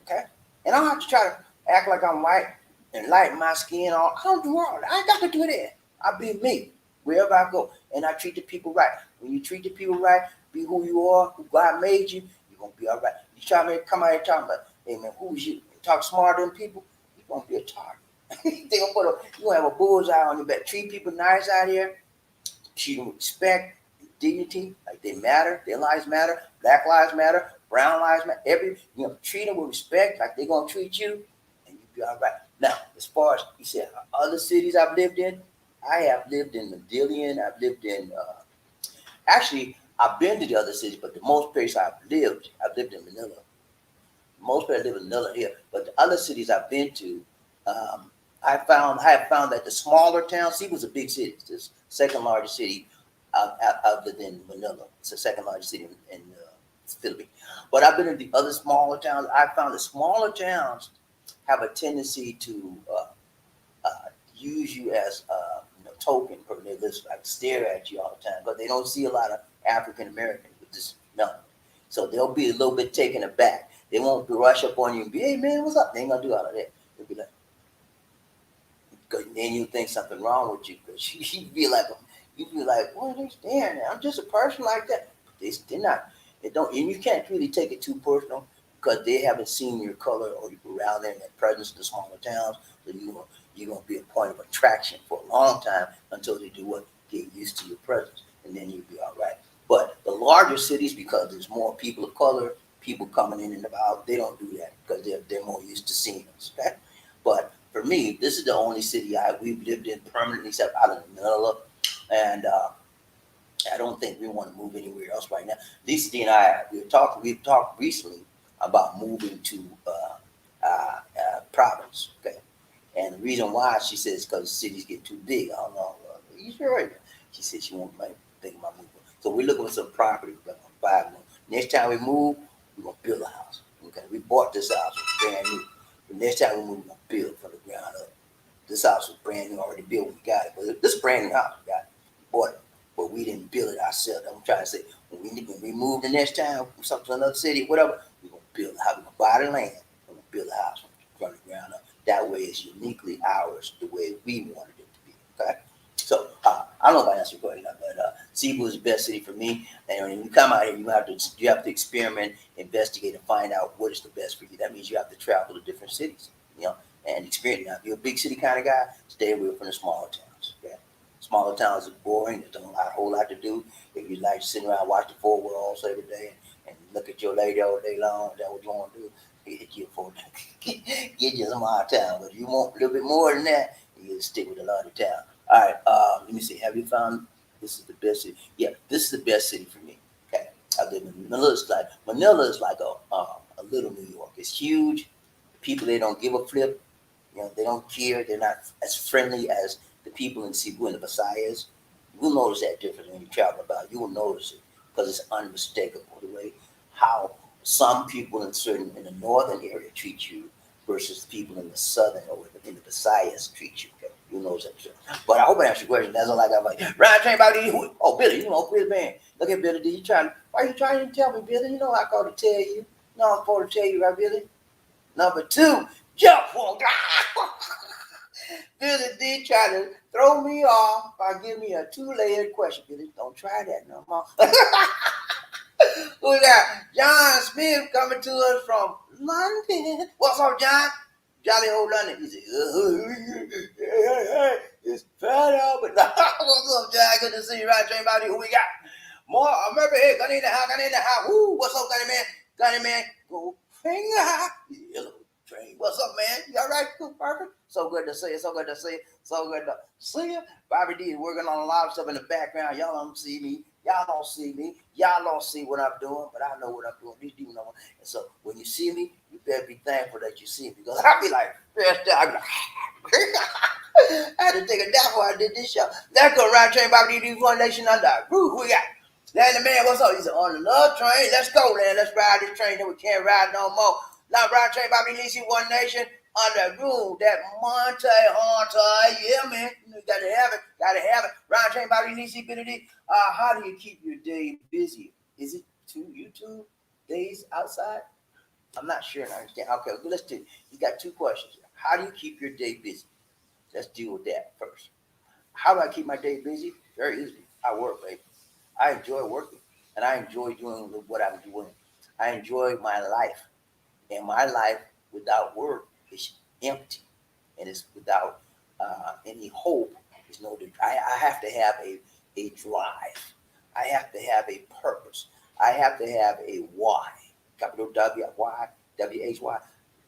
Okay? And I don't have to try to act like I'm white and lighten my skin on. I don't do all that. I ain't got to do that. I be me wherever I go. And I treat the people right. When you treat the people right, be who you are, who God made you, you're going to be all right. You try to come out here talking about, hey man, who's you? Talk smarter than people, you're going to be a target. You're going to have a bullseye on your back. Treat people nice out here. Treat them with respect, dignity, like they matter. Their lives matter. Black lives matter. Brown lives matter. Treat them with respect, like they're going to treat you, and you'll be all right. Now, as far as you said, other cities I've lived in, I have lived in Medellin. I've lived in, actually, I've been to the other cities, but the most place I've lived in Manila. Most people live in Manila here, but the other cities I've been to, I have found that the smaller towns, Cebu's a big city. It's the second largest city other than Manila. It's the second largest city in the Philippines. But I've been in the other smaller towns. I found the smaller towns have a tendency to use you as token, or they just like stare at you all the time. But they don't see a lot of African Americans with this melanin, so they'll be a little bit taken aback. They won't rush up on you and be, hey man, what's up? They ain't gonna do all of that. They'll be like, because then you think something wrong with you, because you be like, what are they staring at? I'm just a person like that. But they're not. They don't, and you can't really take it too personal, because they haven't seen your color or you around there in that presence in the smaller towns. So you're gonna be a point of attraction for a long time until they do what? Get used to your presence, and then you'll be all right. But the larger cities, because there's more people of color, people coming in and about, they don't do that because they're more used to seeing us. Okay? But for me, this is the only city we've lived in permanently, except out of Manila, and I don't think we want to move anywhere else right now. Lisa D and I, we've talked recently about moving to province. Okay, and the reason why she says because cities get too big. I don't know. Are you sure? She said she won't might think about moving. So we're looking for some property. We're gonna buy one. Next time we move, we're gonna build a house. Okay, we bought this house, it's brand new. The next time we move, we're gonna build from the ground up. This house was brand new, already built. We got it, but this is brand new house. We got it. We bought it, but we didn't build it ourselves. I'm trying to say when we move the next time, something to another city, whatever, we're gonna build a house. We're gonna buy the land. We're gonna build a house from the ground up. That way, it's uniquely ours, the way we wanted it to be. Okay. So I don't know if I answered your question, but Cebu is the best city for me. And when you come out here, you have to experiment, investigate, and find out what is the best for you. That means you have to travel to different cities, and experience. Now, if you're a big city kind of guy, stay away from the smaller towns. Okay, smaller towns are boring. There's not a whole lot to do. If you like to sit around and watch the four walls every day and look at your lady all day long, that's what you want to do. Get you get you some out of town. But if you want a little bit more than that, you stick with a lot of town. All right, let me see. Have you found this is the best city? Yeah, this is the best city for me. Okay, I live in Manila. Manila is like a little New York. It's huge. People, they don't give a flip. They don't care. They're not as friendly as the people in Cebu and the Visayas. You will notice that difference when you travel about. You will notice it because it's unmistakable the way how some people in the northern area treat you versus people in the southern or in the Visayas treat you. Okay, you know that. But I hope I answered your question. That's all I got. Like, Ryan train about these. Oh, Billy, Billy man. Look at Billy. Did you trying? Why you trying to tell me, Billy? You know I called to tell you. No, I'm supposed to tell you, right, Billy? Number two, jump on. Billy D try to throw me off by giving me a two-layered question. Billy, don't try that no more. We got John Smith coming to us from London. What's up, John? Jolly old London. He said, hey, it's fat out, but what's up, John? Good to see you, right? Train Body. Who we got? More America here. Gunny in the house. Woo, what's up, Gunny man? Gunny man, go finger. Yellow train. What's up, man? You all right? Good, perfect. So good to see you. So good to see you. So good to see you. BobbieD is working on a lot of stuff in the background. Y'all don't see me. Y'all don't see me. Y'all don't see what I'm doing, but I know what I'm doing. These people know. And so when you see me, you better be thankful that you see me because I'll be like, I'll be like, I had to take a nap before I did this show. Let's go around train BobbieD One Nation Under. Who we got? Then the man, what's up? He said, on another train. Let's go, man. Let's ride this train that we can't ride no more. Now ride train BobbieD One Nation under rule that Monte Hunter. Yeah, man. You gotta have it. Gotta have it. Ride train BobbieD Benedict. How do you keep your day busy? Is it YouTube days outside? I'm not sure. I understand. Okay, well, let's do. You got two questions. How do you keep your day busy? Let's deal with that first. How do I keep my day busy? Very easy. I work, baby. I enjoy working, and I enjoy doing what I'm doing. I enjoy my life, and my life without work is empty, and it's without any hope. There's no. I have to have a drive. I have to have a purpose. I have to have a why. Capital W-Y, W-H-Y.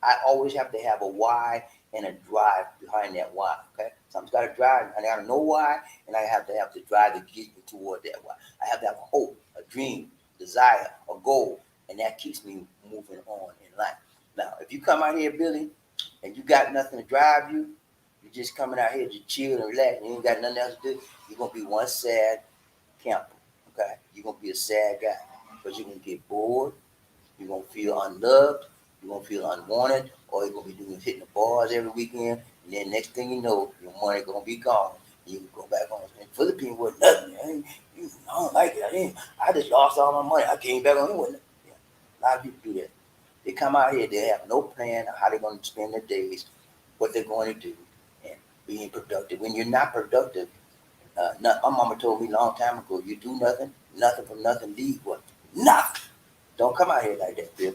I always have to have a why and a drive behind that why. Okay, so I've got to drive, and I got to know why, and I have to drive to get me toward that why. I have to have a hope, a dream, desire, a goal, and that keeps me moving on in life. Now, if you come out here, Billy, and you got nothing to drive you, you're just coming out here to chill and relax, and you ain't got nothing else to do, you're gonna be one sad camper. Okay, you're gonna be a sad guy because you're gonna get bored. You're gonna feel unloved. You're gonna feel unwanted, or you're gonna be hitting the bars every weekend. And then next thing you know, your money gonna be gone. And you can go back home. And Philippine was nothing. I don't like it. I just lost all my money. I came back on it. Yeah. A lot of people do that. They come out here. They have no plan of how they're gonna spend their days, what they're going to do, and being productive. When you're not productive, my mama told me a long time ago, you do nothing, nothing from nothing leave what? Nothing. Don't come out here like that, Bill.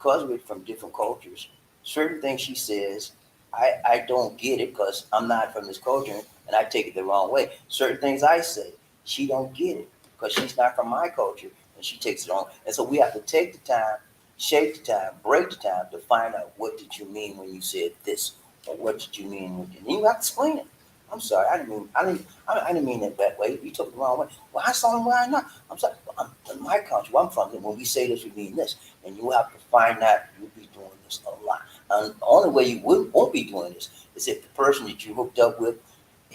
because we're from different cultures, certain things she says, I don't get it because I'm not from this culture and I take it the wrong way. Certain things I say, she don't get it because she's not from my culture and she takes it wrong. And so we have to take the time, shake the time, break the time to find out what did you mean when you said this, or what did you mean when you, and you have to explain it. I'm sorry, I didn't mean it that way. You took it the wrong way. Well, I saw him why not. I'm sorry. I'm in my country. Where I'm from. When we say this, we mean this, and you have to find that you'll be doing this a lot. And the only way you won't be doing this is if the person that you hooked up with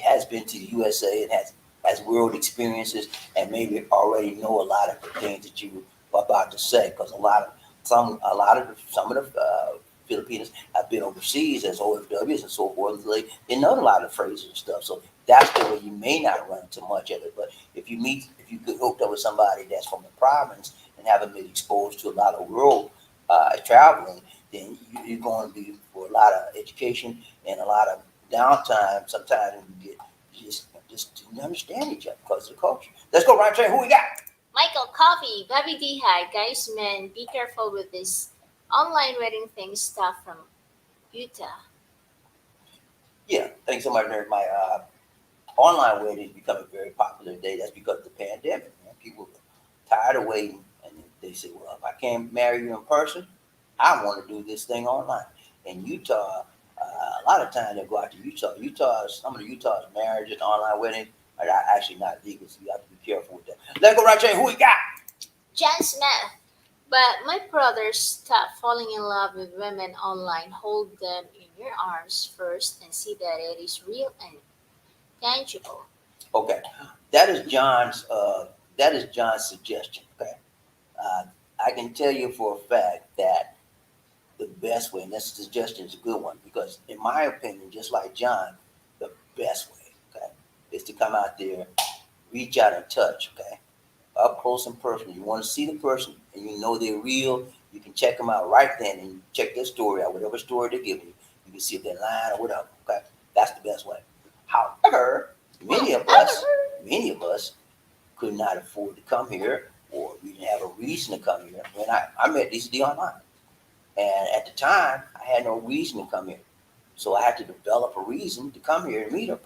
has been to the USA and has world experiences and maybe already know a lot of the things that you were about to say. Because some of the Filipinos have been overseas as OFWs and so forth. They know a lot of phrases and stuff. So that's the way you may not run into much of it. But if you get hooked up with somebody that's from the province and haven't been exposed to a lot of world traveling, then you're going to be for a lot of education and a lot of downtime. Sometimes you get just to understand each other because of the culture. Let's go right there. Who we got? Michael Coffee, BobbieD, hi guys, man, be careful with this online wedding thing stuff from Utah. Yeah, thanks so much, nerd. My online wedding is becoming very popular today. That's because of the pandemic. Man. People are tired of waiting, and they say, "Well, if I can't marry you in person, I want to do this thing online." In Utah, a lot of times they go out to Utah. Some of the Utah's marriages, online weddings are actually not legal, so you have to be careful with that. Let's go right there. Who we got? Jan Smith, but my brothers stop falling in love with women online. Hold them in your arms first and see that it is real and tangible. Okay, that is John's. That is John's suggestion. Okay, uh, I can tell you for a fact that the best way, and that suggestion is a good one because, in my opinion, just like John, the best way, okay, is to come out there, reach out and touch, okay, up close and personal. You want to see the person and you know they're real. You can check them out right then and you check their story out, whatever story they're giving you. You can see if they're lying or whatever. Okay, that's the best way. However, many of us, many of us could not afford to come here, or we didn't have a reason to come here. When I met these D online. And at the time, I had no reason to come here. So I had to develop a reason to come here and meet her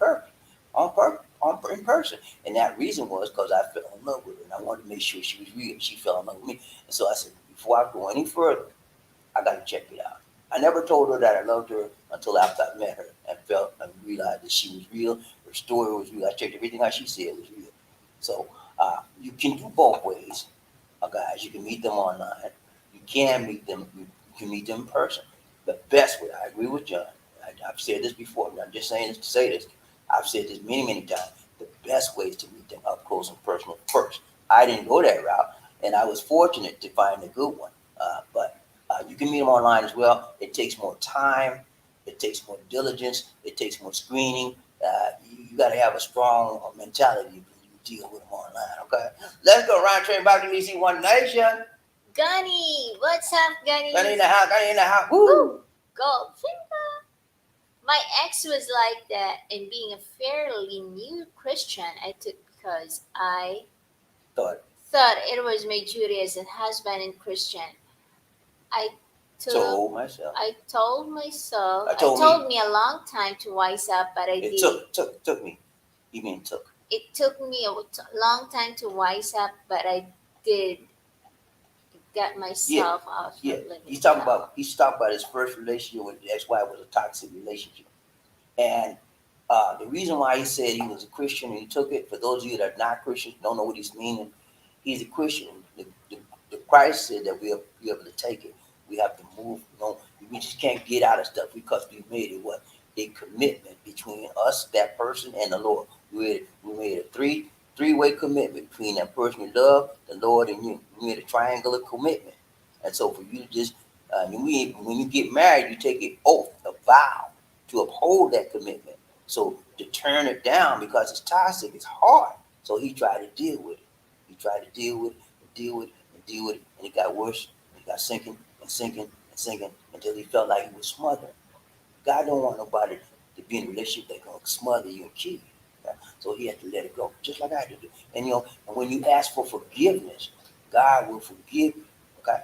in person. And that reason was because I fell in love with her and I wanted to make sure she was real. She fell in love with me. And so I said, before I go any further, I got to check it out. I never told her that I loved her until after I met her and felt and realized that she was real. Her story was real. I checked everything out she said was real. So you can do both ways, guys. You can meet them online. You can meet them. You can meet them in person. The best way. I agree with John. I've said this before. I'm not just saying this to say this. I've said this many, many times. The best way is to meet them up close and personal first. I didn't go that route, and I was fortunate to find a good one. But you can meet them online as well. It takes more time. It takes more diligence. It takes more screening. You got to have a strong mentality when you deal with them online. Okay, let's go round train back to DC One Nation. Gunny, what's up, Gunny? Gunny in the house. Gunny in the house. Woo! Woo! Goldfinger. My ex was like that, and being a fairly new Christian, I took because I Thought thought it was my duty as a husband and Christian. I took told myself. I told myself, I I told told me. me a long time to wise up, but I It did. took me. You mean took? It took me a long time to wise up, but I did get Yeah, myself out yeah. of living hell. He's talking about his first relationship with the ex-wife was a toxic relationship. And the reason why he said he was a Christian and he took it, for those of you that are not Christians, don't know what he's meaning, he's a Christian. The Christ said that we'll be able to take it. We have to move. We just can't get out of stuff because we made it what? A commitment between us, that person, and the Lord. We made a three-way commitment between that person we love, the Lord, and you. We made a triangular commitment. And so for you to just, when you get married, you take an oath, a vow to uphold that commitment. So to turn it down because it's toxic, it's hard. So he tried to deal with it. He tried to deal with it, and deal with it, and deal with it, and it got worse. It got sinking and sinking and sinking until he felt like he was smothered. God don't want nobody to be in a relationship that's gonna smother you and kill you. Okay? So he had to let it go, just like I did. And and when you ask for forgiveness, God will forgive you. Okay?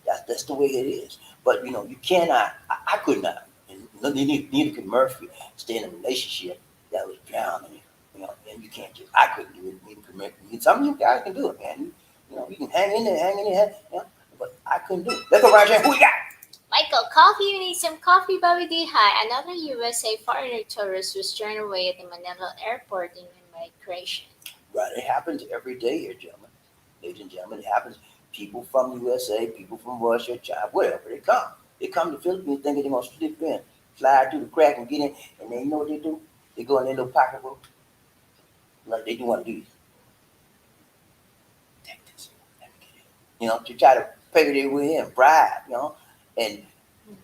That's the way it is. But you cannot. I could not. And neither could Murphy stay in a relationship that was drowning. And you can't just. I couldn't do it. Neither could Murphy. Some of you guys can do it, man. You can hang in there. But I couldn't do it. Let's go right there. Who we got? Michael, coffee, you need some coffee, BobbieD. Hi, another USA foreigner tourist was turned away at the Manila airport in immigration. Right. It happens every day here, gentlemen. Ladies and gentlemen, it happens. People from USA, people from Russia, China, wherever they come. They come to the Philippines thinking they're gonna slip in, slide through the crack and get in, and they know what they do. They go in their little pocketbook, like they do want to do. Take this, let me get in. To try to pay their way in, bribe. And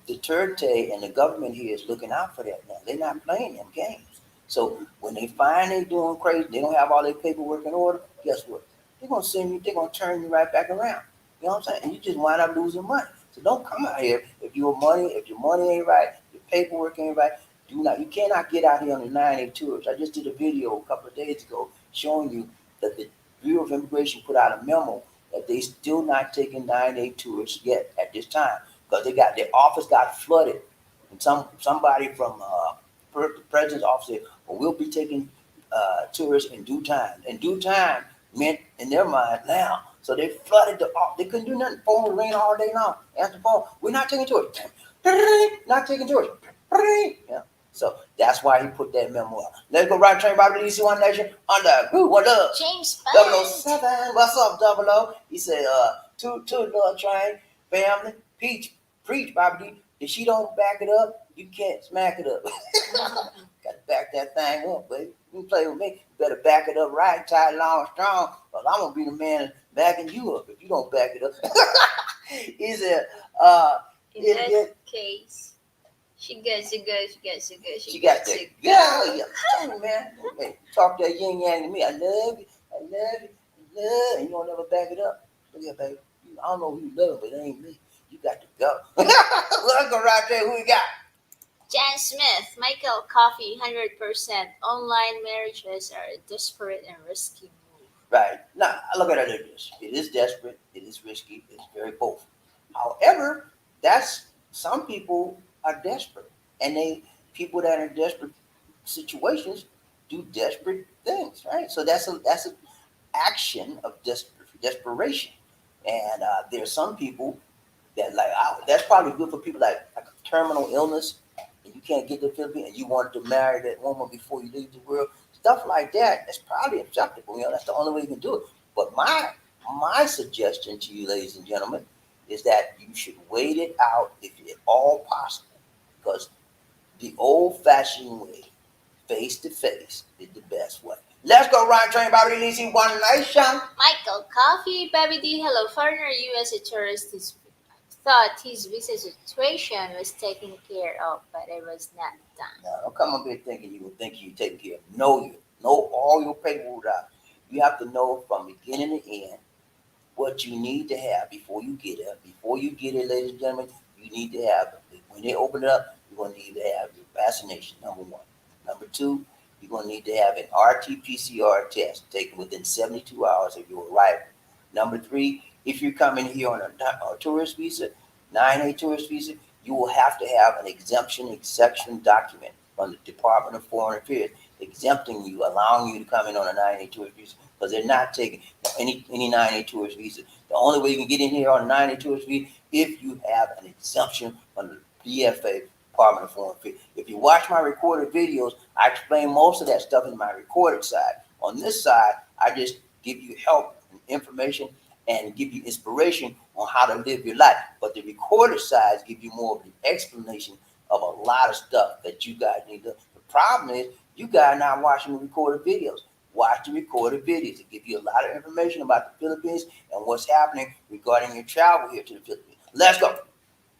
Duterte and the government here is looking out for that now. They're not playing them games. So when they find they doing crazy, they don't have all their paperwork in order. Guess what? They're gonna send you. They're gonna turn you right back around. You know what I'm saying? And you just wind up losing money. So don't come out here if your money ain't right, your paperwork ain't right. Do not. You cannot get out here on the 9A tours. I just did a video a couple of days ago showing you that the Bureau of Immigration put out a memo that they still not taking 9A tours yet at this time because their office got flooded, and somebody from the president's office said, "Well, we'll be taking tourists in due time." In due time meant in their mind now, so they flooded the office. They couldn't do nothing. Phone would ring all day long. Answer the phone. We're not taking tourists. Not taking tourists. Yeah. So that's why he put that memo out. Let's go right train by the DC One Nation under group. What up? James Double O Bond. 07. What's up, Double O? He said, two little train, family, preach, Bobby. If she don't back it up, you can't smack it up. Got to back that thing up, baby. You play with me, you better back it up right, tight, long, strong, because I'm going to be the man backing you up if you don't back it up. He said, In that case, she got that to girl. go. Yeah, tell me, man. Hey, talk that yin yang to me. I love you. I love you. I love you. And you don't ever back it up. Look at baby. I don't know who you love, but it ain't me. You got to go. Let's go right there. Who we got? Jan Smith, Michael, coffee, 100%. Online marriages are a desperate and risky move. Right. Now, I look at it like this. It is desperate. It is risky. It's very both. However, that's some people are desperate, and people that are in desperate situations do desperate things, right? So that's an action of desperation, and there's some people that that's probably good for people like a terminal illness, and you can't get to the Philippines, and you wanted to marry that woman before you leave the world. Stuff like that. That's probably acceptable. That's the only way you can do it. But my suggestion to you, ladies and gentlemen, is that you should wait it out if at all possible, because the old-fashioned way, face to face, is the best way. Let's go, Ryan Train, Bobby DC, One Nation. Michael, coffee, BobbieD, hello, foreigner US tourist thought his visa situation was taken care of, but it was not done. Now, don't come up here thinking you will think you taking care of. Know all your paperwork out. You have to know from beginning to end what you need to have before you get it. Before you get it, ladies and gentlemen, you need to have it. When they open it up, you're going to need to have your vaccination, number one. Number two, you're going to need to have an RT-PCR test taken within 72 hours of your arrival. Number three, if you're coming here on a tourist visa, 9A tourist visa, you will have to have an exception document from the Department of Foreign Affairs exempting you, allowing you to come in on a 9A tourist visa, because they're not taking any 9A tourist visa. The only way you can get in here on a 9A tourist visa if you have an exemption from the DFA, Department of Foreign Affairs. If you watch my recorded videos, I explain most of that stuff in my recorded side. On this side, I just give you help and information and give you inspiration on how to live your life. But the recorded sides give you more of the explanation of a lot of stuff that you guys need to. The problem is you guys not watching the recorded videos. Watch the recorded videos. It give you a lot of information about the Philippines and what's happening regarding your travel here to the Philippines. Let's go.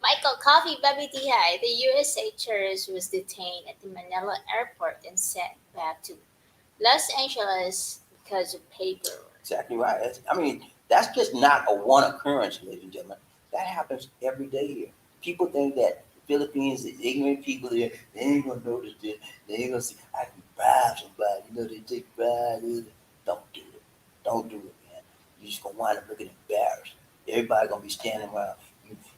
Michael, coffee, BobbieD, hi. The USA tourist was detained at the Manila airport and sent back to Los Angeles because of paperwork. Exactly right. That's just not a one occurrence, ladies and gentlemen. That happens every day here. People think that the Philippines is ignorant people here. They ain't gonna notice this. They ain't gonna see. I can bribe somebody. They take bribes. Don't do it. Don't do it, man. You're just gonna wind up looking embarrassed. Everybody gonna be standing around.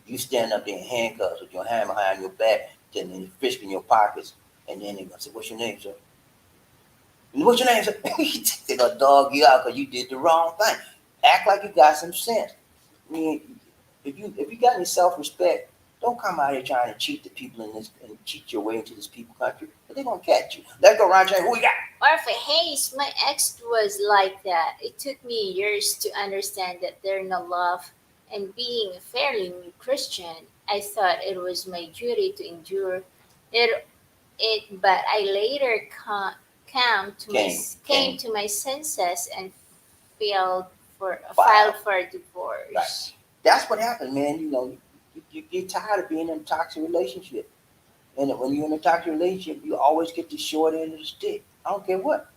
You stand up there in handcuffs with your hand behind your back, then they frisk in your pockets, and then they gonna say, "What's your name, sir?" What's your name, sir? They gonna dog you out because you did the wrong thing. Act like you got some sense. I mean, if you got any self respect, don't come out here trying to cheat the people in this and cheat your way into this people country. But they're gonna catch you. Let's go, Ron James. Who we got? Or for Hayes, my ex was like that. It took me years to understand that there's no love, and being a fairly new Christian, I thought it was my duty to endure it. But I later came Came to my senses and filed filed filed. for Right. divorce. That's what happens, man. You get tired of being in a toxic relationship. And when you're in a toxic relationship, you always get the short end of the stick. I don't care what.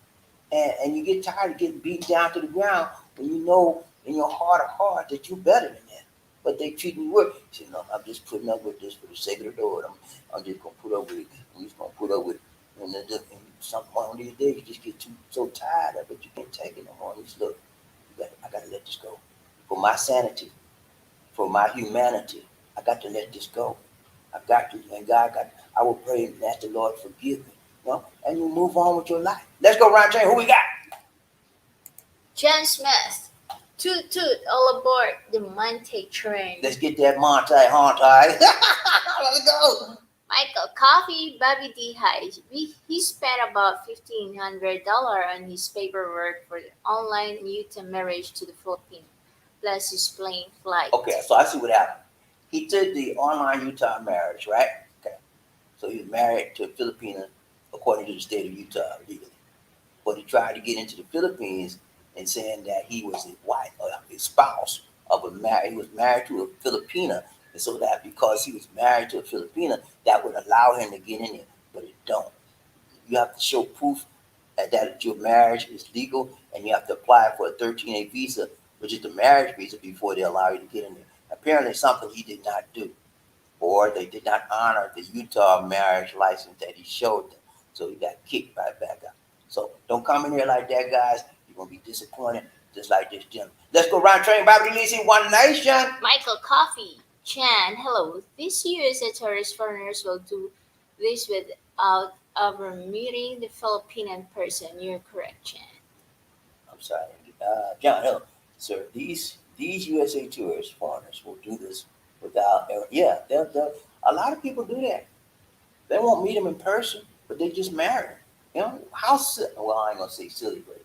And you get tired of getting beaten down to the ground when you know in your heart of heart that you're better than that. But they treat you worse. You say, no, I'm just putting up with this for the sake of the Lord. I'm just gonna put up with it. I'm just gonna put up with it. And some one of these days you just get so tired of it you can't take it no more. And you say, look, I gotta let this go. For my sanity, for my humanity, I got to let this go. I got to, and I will pray and ask the Lord forgive me. And you move on with your life. Let's go, Ron James. Who we got? John Smith, toot toot, all aboard the Monte train. Let's get that Monte Hauntai. Let's go. Michael Coffee, BobbieD High. He spent about $1,500 on his paperwork for the online Utah marriage to the Philippines, plus his plane flight. Okay, so I see what happened. He did the online Utah marriage, right? Okay. So he was married to a Filipina according to the state of Utah legally. But he tried to get into the Philippines and saying that he was his wife or his spouse of he was married to a Filipina, and so that because he was married to a Filipina, that would allow him to get in there, but it don't. You have to show proof that your marriage is legal, and you have to apply for a 13A visa, which is the marriage visa, before they allow you to get in there. Apparently, something he did not do, or they did not honor the Utah marriage license that he showed them. So he got kicked right back out. So don't come in here like that, guys. You're gonna be disappointed, just like this gentleman. Let's go round train, Bobby Lisi, One Nation. Michael Coffee, Chan, hello. This USA tourist foreigners will do this without ever meeting the Filipino person. You're correct, Chan. I'm sorry, John Hill. Sir, these USA tourists, foreigners, will do this without. Yeah, a lot of people do that. They won't meet them in person, but they just marry them. Well, I ain't gonna say silly, but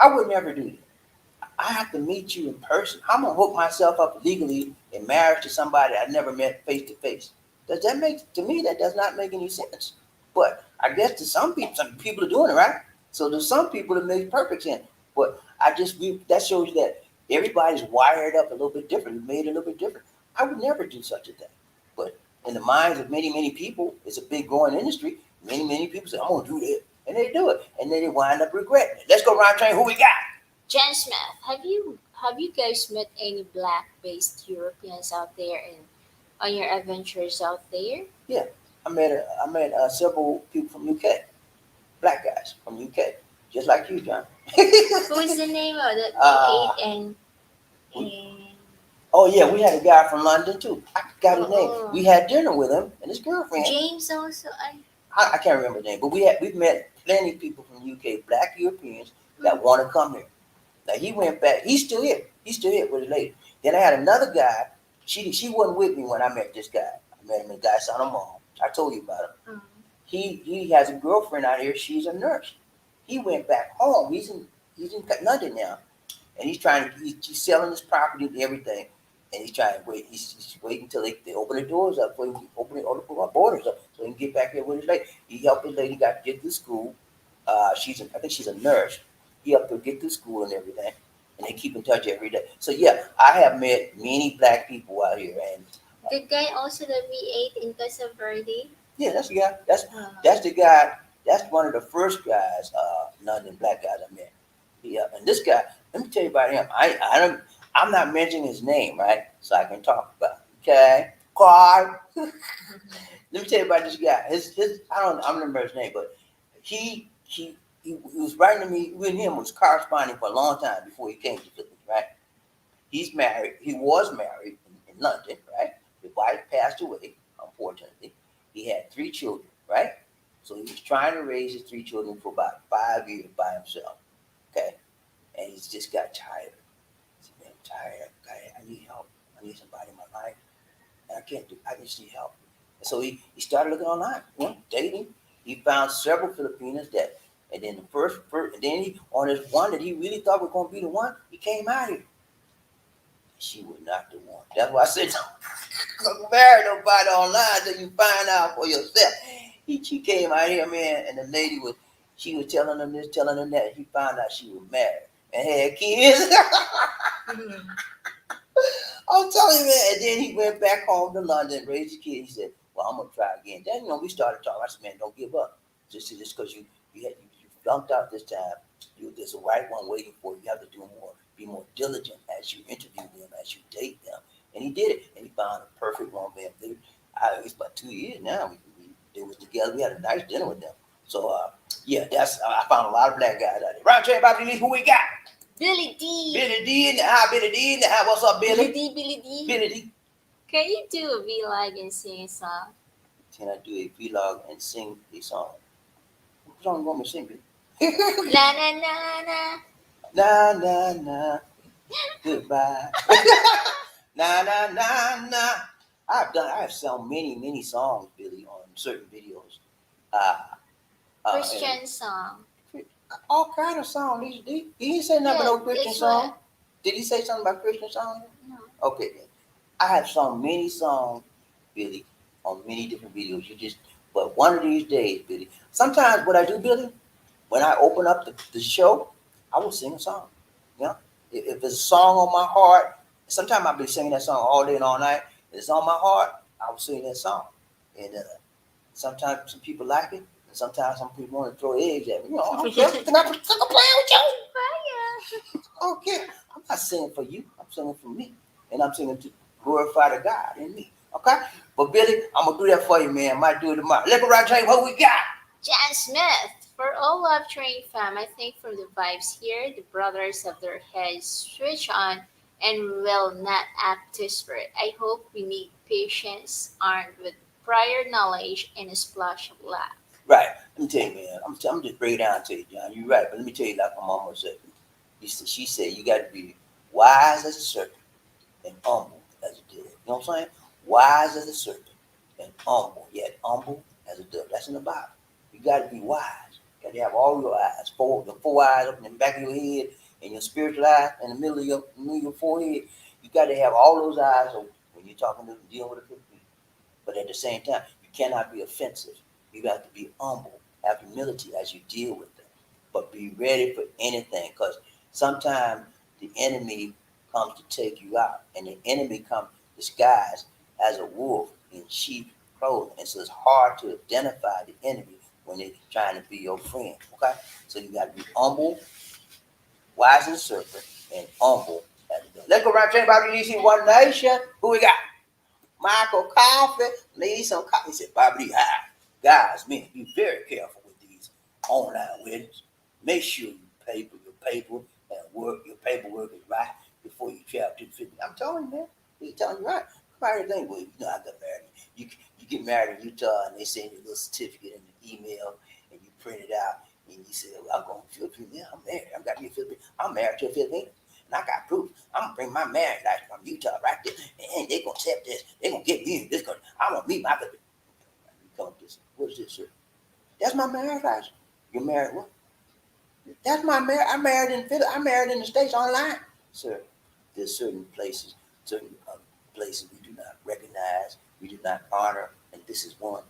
I would never do that. I have to meet you in person. I'm gonna hook myself up legally in marriage to somebody I never met face to face. Does that make to me that does not make any sense? But I guess to some people are doing it right. So there's some people that make perfect sense. But that shows that everybody's wired up a little bit different, made a little bit different. I would never do such a thing. But in the minds of many people, it's a big growing industry. Many people say, I'm gonna do that. And they do it. And then they wind up regretting it. Let's go round train. Who we got? Jen Smith, have you guys met any black-based Europeans out there and on your adventures out there? Yeah, I met several people from UK, black guys from UK, just like you, John. Who is the name of that you uh, ate and oh yeah, we had a guy from London too. I got his name. oh, We had dinner with him and his girlfriend. James also? I can't remember his name, but we've met plenty of people from UK, black Europeans that want to come here. Now he went back. He's still here. He's still here with his lady. Then I had another guy. She wasn't with me when I met this guy. I met him in Guy Santa Mall. I told you about him. Mm. He has a girlfriend out here. She's a nurse. He went back home. He's in London now, and he's selling his property and everything. And he's trying to wait. He's waiting until they open the doors up for him, open the borders up, so he can get back here with his lady. He helped his lady get to school. I think she's a nurse. He helped her get to school and everything, and they keep in touch every day. So yeah, I have met many black people out here, and The guy also that we ate in Casa Verde. yeah, that's the guy. That's Uh, that's the guy. That's one of the first guys, London black guys I met. Yeah, and this guy. Let me tell you about him. I'm not mentioning his name, right? So I can talk about it. Okay, Carl. Let me tell you about this guy. I don't remember his name, but he was writing to me. We and him was corresponding for a long time before he came to Philippines, right? He's married. He was married in London, right? His wife passed away, unfortunately. He had 3 children, right? So he was trying to raise his 3 children for about 5 years by himself. Okay, and he's just got tired. He said, "Man, I'm tired. I need help. I need somebody in my life. And I can't do. I just need help." And so he started looking online, dating. He found several Filipinas that, and then the first and then he on this one that he really thought was going to be the one. He came out here. She was not the one. That's why I said, don't marry nobody online till you find out for yourself. She came out here, man, and the lady she was telling him this, telling him that. He found out she was married and had kids. I'm telling you, man. And then he went back home to London, raised his kid. He said, "Well, I'm gonna try again." Then we started talking. I said, "Man, don't give up. Just because you flunked out this time, there's a right one waiting for you. You have to do more, be more diligent as you interview them, as you date them." And he did it, and he found a perfect one, man. It's about 2 years now. They was together. We had a nice dinner with them. So yeah, I found a lot of black guys out there. Round trip about who we got? Billy D. Billy D in the house. Billy D in the house. What's up, Billy? Billy D. Billy D. Can you do a vlog and sing a song? Can I do a vlog and sing a song? What song you want me to sing, Billy? La na na na. Na na na. Goodbye. Na na na na. I have sung many songs, Billy, on certain videos. Christian song. All kind of songs. He didn't say nothing about no Christian song. What? Did he say something about Christian songs? No. Okay, then. I have sung many songs, Billy, on many different videos. But one of these days, Billy. Sometimes what I do, Billy, when I open up the show, I will sing a song. You know, if there's a song on my heart, sometimes I'll be singing that song all day and all night. If it's on my heart, I will sing that song. And sometimes some people like it, and sometimes some people want to throw eggs at me. I'm just playing with you. Okay, I'm not singing for you. I'm singing for me, and I'm singing to glorify the God in me. Okay, but Billy, I'm gonna do that for you, man. I might do it tomorrow. Let's go right tell you what we got. Jan Smith. For all love train fam, I think from the vibes here, the brothers have their heads switch on and will not act desperate. I hope we need patience armed with prior knowledge and a splash of laugh. Right. Let me tell you, man. I'm just break it down to you, John. You're right, but let me tell you, like my mama said. She said you got to be wise as a serpent and humble as a dove. You know what I'm saying? Wise as a serpent and humble, yet humble as a dove. That's in the Bible. You got to be wise. You got to have all your eyes, the four eyes up in the back of your head, and your spiritual eyes in the middle of your forehead. You got to have all those eyes open when you're talking to dealing with a people. But at the same time, you cannot be offensive. You have to be humble, have humility as you deal with them. But be ready for anything, because sometimes the enemy comes to take you out, and the enemy comes disguised as a wolf in sheep clothing. And so it's hard to identify the enemy when they're trying to be your friend. Okay? So you got to be humble, wise as a serpent, and humble as a dove. Let's go around and about the One Nation. Who we got? Michael Coffee. Need some coffee. He said, "BobbieD, hi." Guys, man, be very careful with these online weddings. Make sure you pay for your paper and your paperwork is right before you travel to the Philippines. I'm telling you, man. He's telling you right. Come thing, well, I got married. You get married in Utah and they send you a little certificate in the email and you print it out and you say, "Well, I'm going to Philippines. Yeah, I'm married. I'm married to a Philippine. And I got proof. I'm gonna bring my marriage license from Utah right there, and they're gonna accept this. They're gonna get me in this country. I want to meet my country." What is this, sir? That's my marriage license. You're married what? That's my marriage. I'm married in the States online, sir. There's certain places we do not recognize, we do not honor, and this is one.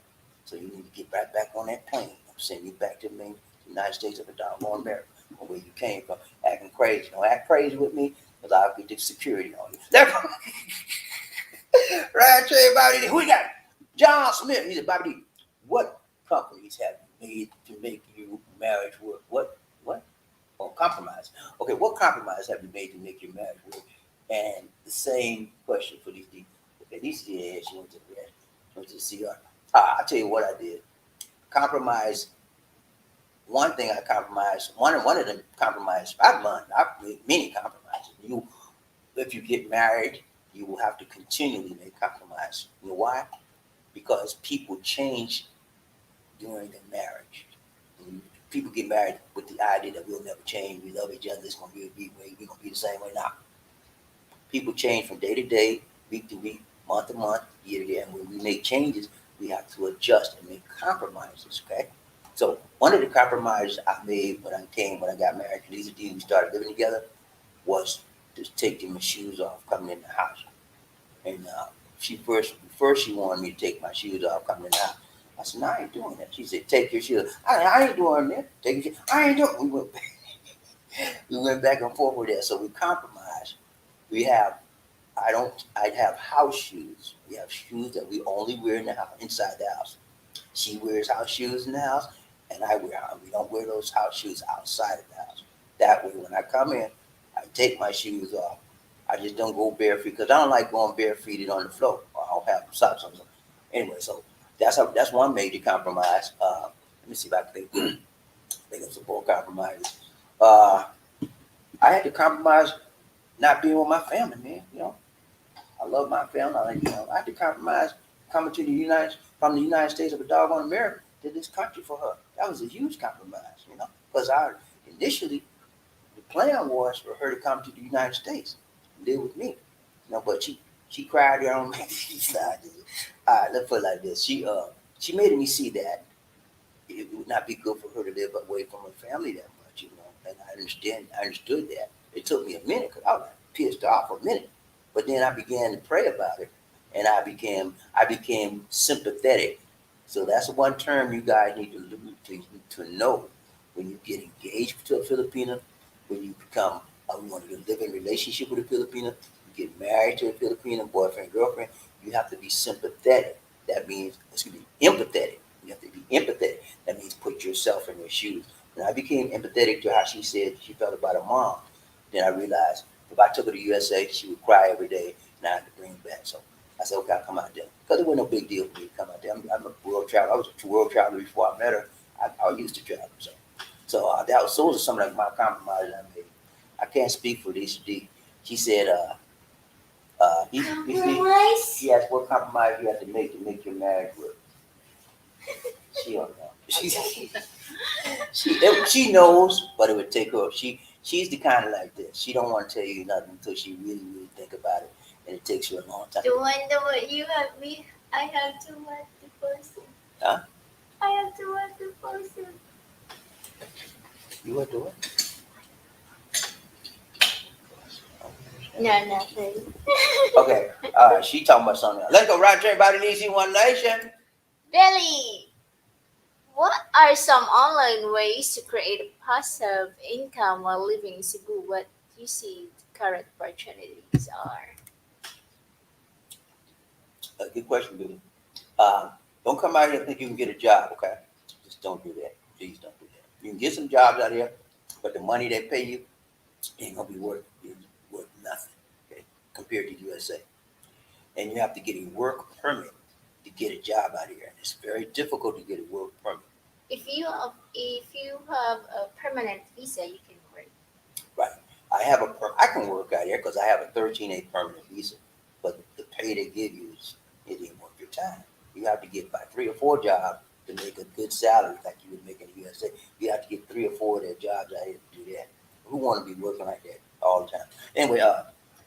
So you need to get right back on that plane. I'm sending you back to the United States of America, or where you came from, acting crazy. Don't act crazy with me, because I'll get the security on you. Right, Trey, BobbieD. Who we got? John Smith. He said, "BobbieD, what companies have you made to make your marriage work? What? Oh, compromise. Okay, what compromise have you made to make your marriage work?" And the same question for these people. Okay, these she went to the CR. I'll tell you what I did. Compromise. One thing I compromised. One of them compromised. I've made many compromises. If you get married, you will have to continually make compromise. You know why? Because people change during the marriage. And people get married with the idea that we'll never change. We love each other. It's gonna be we're gonna be the same way now. People change from day to day, week to week, month to month, year to year. And when we make changes, we have to adjust and make compromises. Okay. So one of the compromises I made when I got married to Lisa D and we started living together was to take my shoes off coming in the house. And she first she wanted me to take my shoes off coming in the house. I said, no, I ain't doing that. She said, take your shoes. I ain't doing that. Take your shoes. I ain't doing. We went back and forth with that. So we compromised. We have I have house shoes. We have shoes that we only wear in the house, inside the house. She wears house shoes in the house, and we don't wear those house shoes outside of the house. That way, when I come in, I take my shoes off. I just don't go barefoot because I don't like going barefooted on the floor. Or I don't have socks on. Anyway, so that's one major compromise. Let me see if I can think of some more compromises. Uh, I had to compromise not being with my family, man. I love my family. I had to compromise coming to from the United States of a doggone America to this country for her. That was a huge compromise, because I initially the plan was for her to come to the United States and live with me, but she cried her own. All right, let's put it like this. She made me see that it would not be good for her to live away from her family that much, and I understood that. It took me a minute because I was pissed off for a minute, but then I began to pray about it, and I became sympathetic. So that's one term you guys need to know when you get engaged to a Filipino, when you become you want to live in a relationship with a Filipino, you get married to a Filipino boyfriend girlfriend. You have to be sympathetic. That means empathetic. You have to be empathetic. That means put yourself in their shoes. When I became empathetic to how she said she felt about her mom, then I realized if I took her to USA, she would cry every day, and I had to bring her back. So I said, okay, I'll come out there. Because it wasn't no big deal for me to come out there. I'm a world traveler. I was a world traveler before I met her. I was used to travel. Those are some of my compromises I made. I can't speak for Lisa D. She said, he asked what compromise you have to make your marriage work. She don't know. She knows, but it would take her. She's the kind of like this. She don't want to tell you nothing until she really really think about it, and it takes her a long time. The one that you have me, I have to want the person. Huh? I have to want the person. You want to do it? No, nothing. Okay. She talking about something else. Let's go right to everybody needs you one nation. Billy, what are some online ways to create a passive income while living in Cebu? What you see current opportunities are? Good question, Billy. Don't come out here and think you can get a job, okay? Just don't do that. Please don't do that. You can get some jobs out here, but the money they pay you ain't gonna be worth nothing, okay, compared to USA. And you have to get a work permit to get a job out here, and it's very difficult to get a work permit. If you have a permanent visa, you can work. Right. I can work out here because I have a 13A permanent visa, but the pay they give you it ain't worth your time. You have to get by 3 or 4 jobs to make a good salary like you would make in the USA. You have to get 3 or 4 of their jobs out here to do that. Who want to be working like that all the time? Anyway,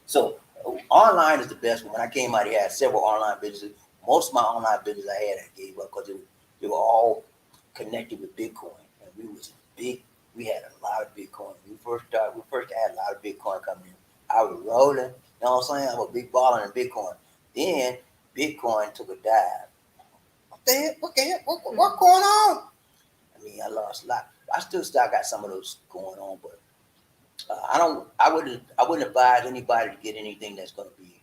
so online is the best one. When I came out here, I had several online businesses. Most of my online business I gave up because they were all connected with Bitcoin, and we had a lot of Bitcoin. We first had a lot of Bitcoin coming in. I was rolling, you know what I'm saying? I'm a big baller in Bitcoin. Then Bitcoin took a dive. What the heck? What's going on? I mean, I lost a lot. I still got some of those going on, but I wouldn't advise anybody to get anything that's going to be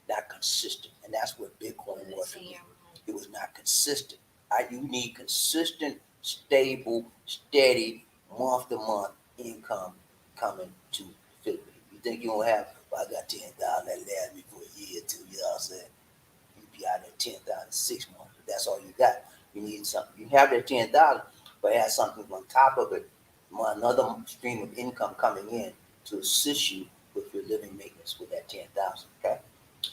not consistent, and that's what Bitcoin was for me. It was not consistent. You need consistent, stable, steady, month to month income coming to the Philippines. You think you don't have? Well, I got 10,000 that last me for a year, 2 years. I said you be out there 10,000 6 months. If that's all you got. You need something. You have that 10,000, but have something on top of it, another stream of income coming in to assist you with your living maintenance with that 10,000. Okay,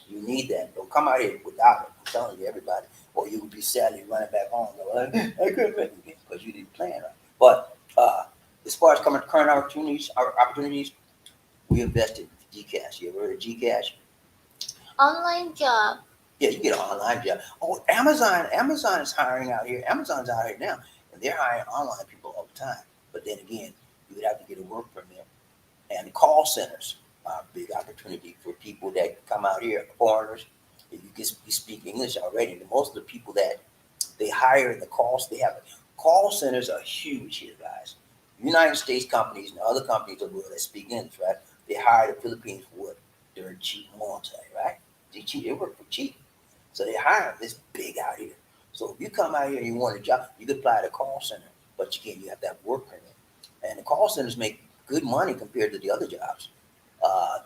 you need that. Don't come out here without it. I'm telling you, everybody, or you would be sadly running back home. I couldn't make it because you didn't plan right. But as far as current opportunities, we invested in Gcash. You ever heard of Gcash? Online job. Yeah, you get an online job. Oh, Amazon. Amazon is hiring out here. Amazon's out here now, and they're hiring online people all the time. But then again, you would have to get a work permit. And call centers are a big opportunity for people that come out here, foreigners. If you speak English already, most of the people that they hire in the calls, they have call centers are huge here, guys. United States companies and other companies of the world that speak English, right? They hire the Philippines for what? They're cheap multi, right? They work for cheap. So they hire this big out here. So if you come out here and you want a job, you can apply to a call center, but you have to have work permit. And the call centers make good money compared to the other jobs.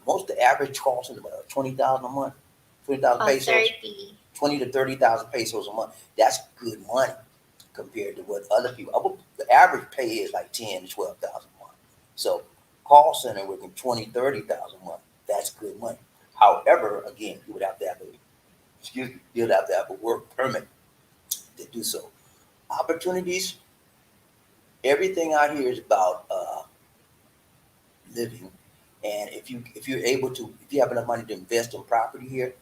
Most the average call center about 20,000 a month, 20,000 pesos, 30. 20 to 30,000 pesos a month. That's good money compared to what other people. The average pay is like 10 to 12,000 a month. So call center working 20, 30,000 a month. That's good money. However, again, you would have to have you'd have to have a work permit to do so. Opportunities. Everything out here is about living, and if you're able to, if you have enough money to invest in property here,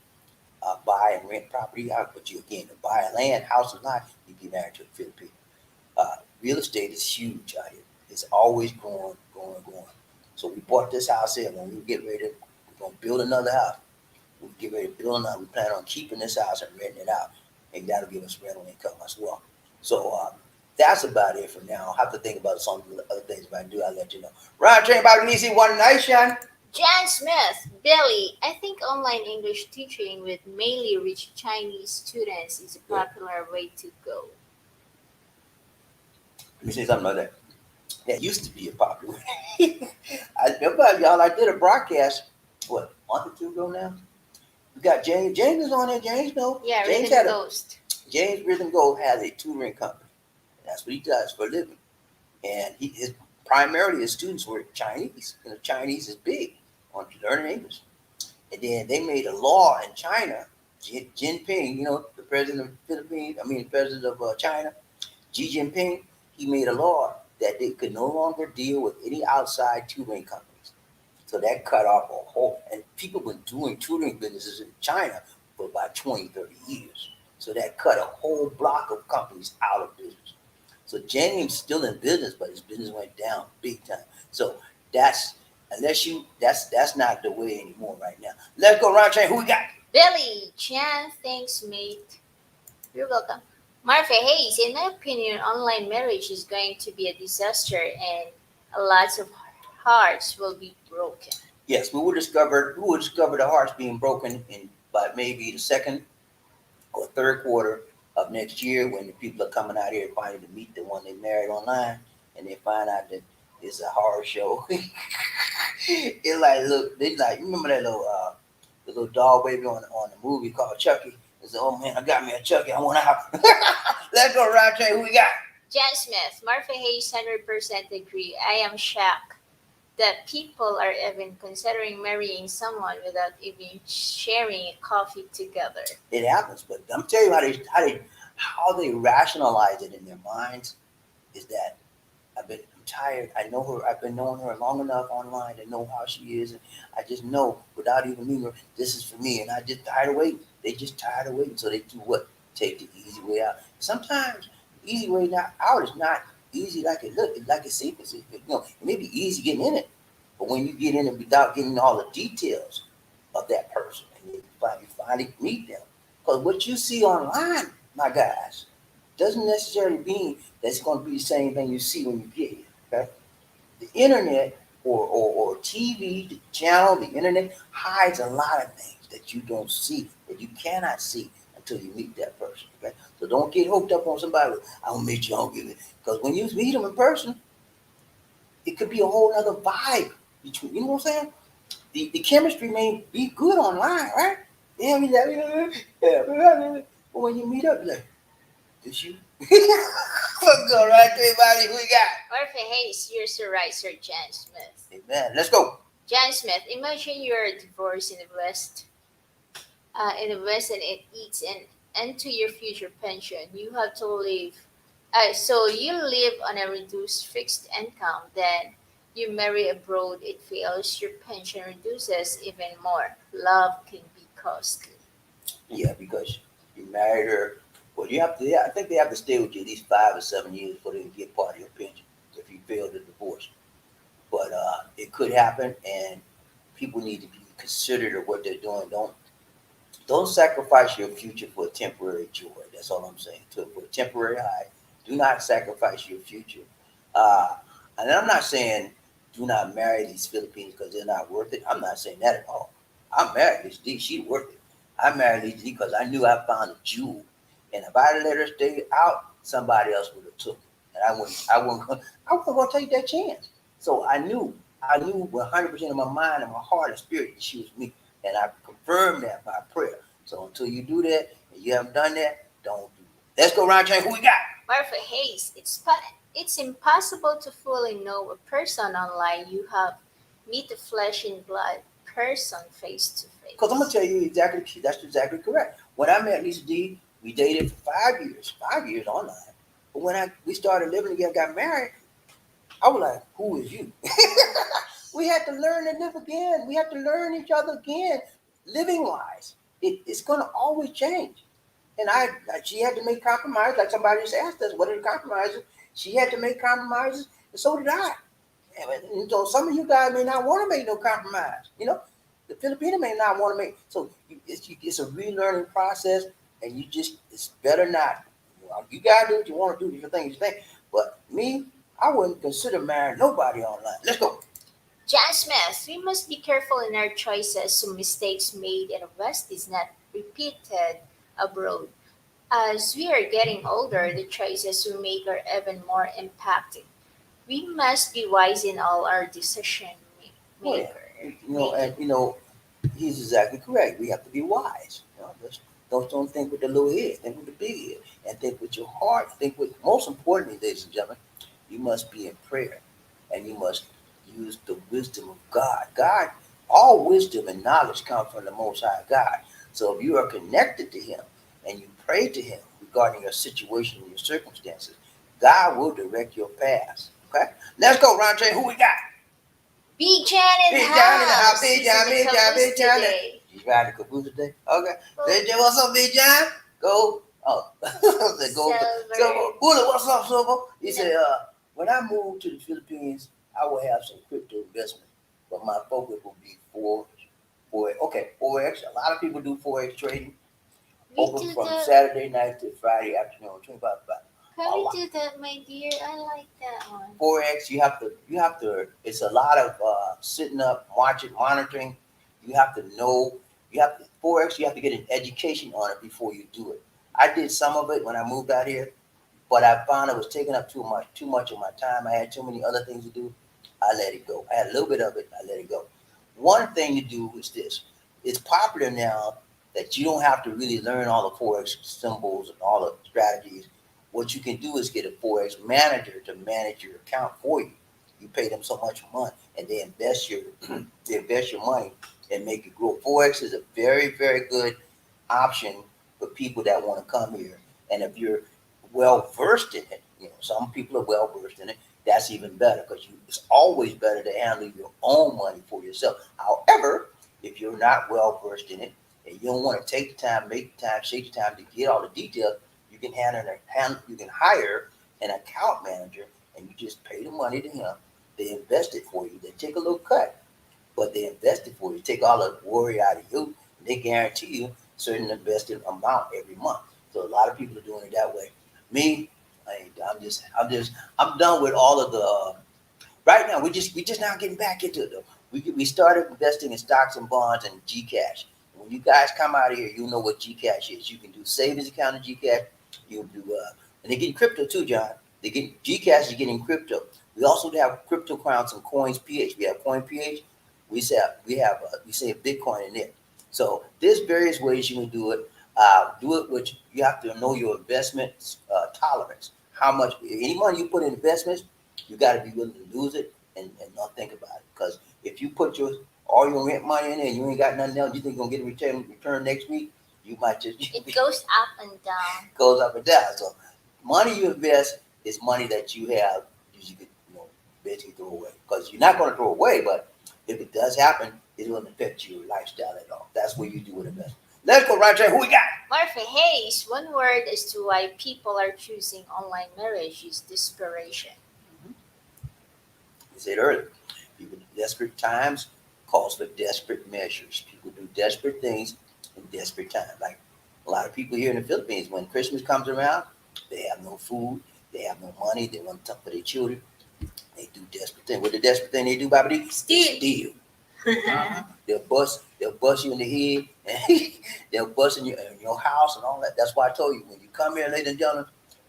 buy and rent property out, but you again to buy a land, house, or lot, you get married to a Philippine. Real estate is huge out here. It's always growing, growing, growing. So we bought this house here. When we get ready, we're gonna build another house. We get ready to build another. We plan on keeping this house and renting it out, and that'll give us rental income as well. So that's about it for now. I'll have to think about some other things. If I do, I'll let you know. Ryan Train Bobby Easy One Nation. Jan Smith, Billy, I think online English teaching with mainly rich Chinese students is a popular way to go. Let me say something about that. That used to be a popular. I remember y'all. I did a broadcast. What, a month or two ago now? We got James. James is on there. James, no. Yeah, James Rhythm Ghost. James Rhythm Gold has a tutoring company. That's what he does for a living. And primarily his students were Chinese. And Chinese is big on learning English. And then they made a law in China. Jinping, the president of the Philippines, the president of China, Xi Jinping, he made a law that they could no longer deal with any outside tutoring companies. So that cut off a whole, and people been doing tutoring businesses in China for about 20, 30 years. So that cut a whole block of companies out of business. So James still in business, but his business went down big time. So that's not the way anymore right now. Let's go, Ron Train. Who we got? Billy, Jan, thanks, mate. You're welcome. Martha Hayes, in my opinion, online marriage is going to be a disaster and lots of hearts will be broken. Yes, we will discover the hearts being broken in by maybe the second or third quarter of next year, when the people are coming out here finally to meet the one they married online, and they find out that it's a horror show. It's like, look, they like, you remember that the little dog baby on the movie called Chucky? They said, "Oh man, I got me a Chucky. I want out." Let's go, Round Train. Who we got? Jan Smith, Martha Hayes, 100% agree. I am shocked that people are even considering marrying someone without even sharing a coffee together. It happens, but I'm telling you how they rationalize it in their minds is that I'm tired. I know her. I've been knowing her long enough online to know how she is, and I just know without even meeting her, this is for me. And I just tired of waiting. They just tired of waiting, so they do what? Take the easy way out. Sometimes the easy way out is not easy like it looks. Like it seems. It may be easy getting in it, but when you get in it without getting all the details of that person, and you finally meet them, because what you see online, my guys, doesn't necessarily mean that's going to be the same thing you see when you get here. Okay, the internet or TV, the channel, the internet hides a lot of things that you don't see, that you cannot see until you meet that person. Okay, so don't get hooked up on somebody. I'll meet you. I'll give it, because when you meet them in person, it could be a whole other vibe between. You know what I'm saying? The chemistry may be good online, right? Yeah, but when you meet up, you're like, this you? Let's go, right there, everybody. Who we got? Martha Hayes, you're so right, Sir Jan Smith. Amen. Let's go. Jan Smith, imagine you're divorced in the West, and it eats into your future pension. You have to live. So you live on a reduced fixed income. Then you marry abroad. It fails. Your pension reduces even more. Love can be costly. Yeah, because you married her. Well, you have to. Yeah, I think they have to stay with you at least 5 or 7 years before they can get part of your pension if you fail to divorce. But it could happen, and people need to be considerate of what they're doing. Don't sacrifice your future for a temporary joy. That's all I'm saying. For a temporary high, do not sacrifice your future. Uh, and I'm not saying do not marry these Philippines because they're not worth it. I'm not saying that at all. I married this D. She's worth it. I married this D because I knew I found a jewel, and if I let her stay out, somebody else would have took it, and I wasn't going to take that chance. So I knew 100% of my mind and my heart and spirit that she was me, and I confirmed that by prayer. So until you do that, and you haven't done that, don't do it. Let's go around check who we got. Martha Hayes, it's impossible to fully know a person online. You have meet the flesh and blood person face to Because I'm gonna face. tell you exactly, that's exactly correct. When I met Lisa D, we dated for 5 years, 5 years online. But when we started living together, got married, I was like, who is you? We had to learn to live again. We had to learn each other again, living wise. It's gonna always change. And she had to make compromises. Like somebody just asked us, what are the compromises? She had to make compromises, and so did I. And so some of you guys may not want to make no compromise. The Filipino may not want to make. So it's a relearning process, and it's better not. Well, you gotta do what you want to do. Different things you think. But me, I wouldn't consider marrying nobody online. Let's go. Jan Smith, we must be careful in our choices so mistakes made in the West is not repeated abroad. As we are getting older, the choices we make are even more impacting. We must be wise in all our decision Oh yeah, maker and making. he's exactly correct. We have to be wise. Don't think with the little head. Think with the big head, and think with your heart. Think with most importantly, ladies and gentlemen, you must be in prayer, and you must use the wisdom of God. God, all wisdom and knowledge come from the Most High God. So if you are connected to Him and you pray to Him regarding your situation and your circumstances, God will direct your paths. Okay, let's go, Ron J. Who we got? Big Jan in the Big John in the house. house. Big He's in John, the Big John, caboose Big John. today. You riding the caboose today? Okay. Oh, Big John, what's up, Big John? Go. Oh, I go. Silver. Silver. Bullet, what's up, Silver? He No. said, when I move to the Philippines, I will have some crypto investment, but my focus will be forex. A lot of people do forex trading, We open do from the. Saturday night to Friday afternoon, 25 bucks. Can A we lot. do that, my dear? I like that one. Forex, you have to. It's a lot of sitting up, watching, monitoring. You have to know. You have to forex. You have to get an education on it before you do it. I did some of it when I moved out here, but I found it was taking up too much of my time. I had too many other things to do. I let it go. I had a little bit of it. I let it go. One thing to do is this. It's popular now that you don't have to really learn all the forex symbols and all the strategies. What you can do is get a forex manager to manage your account for you. You pay them so much money, and they invest your they invest your money and make it grow. Forex is a very very good option for people that want to come here, and if you're well versed in it, some people are well versed in it. That's even better because it's always better to handle your own money for yourself. However, if you're not well versed in it and you don't want to take the time, make the time, take the time to get all the details, you can hire an account manager and you just pay the money to him. They invest it for you. They take a little cut, but they invest it for you. Take all the worry out of you. And they guarantee you a certain invested amount every month. So a lot of people are doing it that way. Me, I'm done with all of the. Right now, we just now getting back into it though. We started investing in stocks and bonds and Gcash. When you guys come out of here, you know what Gcash is. You can do savings account in Gcash. You do, and they get crypto too, John. They get Gcash is getting crypto. We also have crypto accounts and Coins PH. We have Coin PH. We say Bitcoin in there. So there's various ways you can do it. Do it, which you have to know your investment tolerance. How much any money you put in investments, you got to be willing to lose it and not think about it. Because if you put your all your rent money in there and you ain't got nothing else, you think you're gonna get a return next week, you might just It goes up and down. goes up and down. So money you invest is money that you have you could basically throw away. Because you're not gonna throw away, but if it does happen, it won't affect your lifestyle at all. That's what you do with investment. Let's go right there. Who we got? Murphy Hayes, one word as to why people are choosing online marriage is desperation. I said earlier, people in desperate times calls for desperate measures. People do desperate things in desperate times. Like a lot of people here in the Philippines, when Christmas comes around, they have no food, they have no money, they want something for their children. They do desperate things. What the desperate thing they do, BobbieD? Steal. They'll bust you in the head, and they'll bust in your house and all that. That's why I told you when you come here, ladies and gentlemen,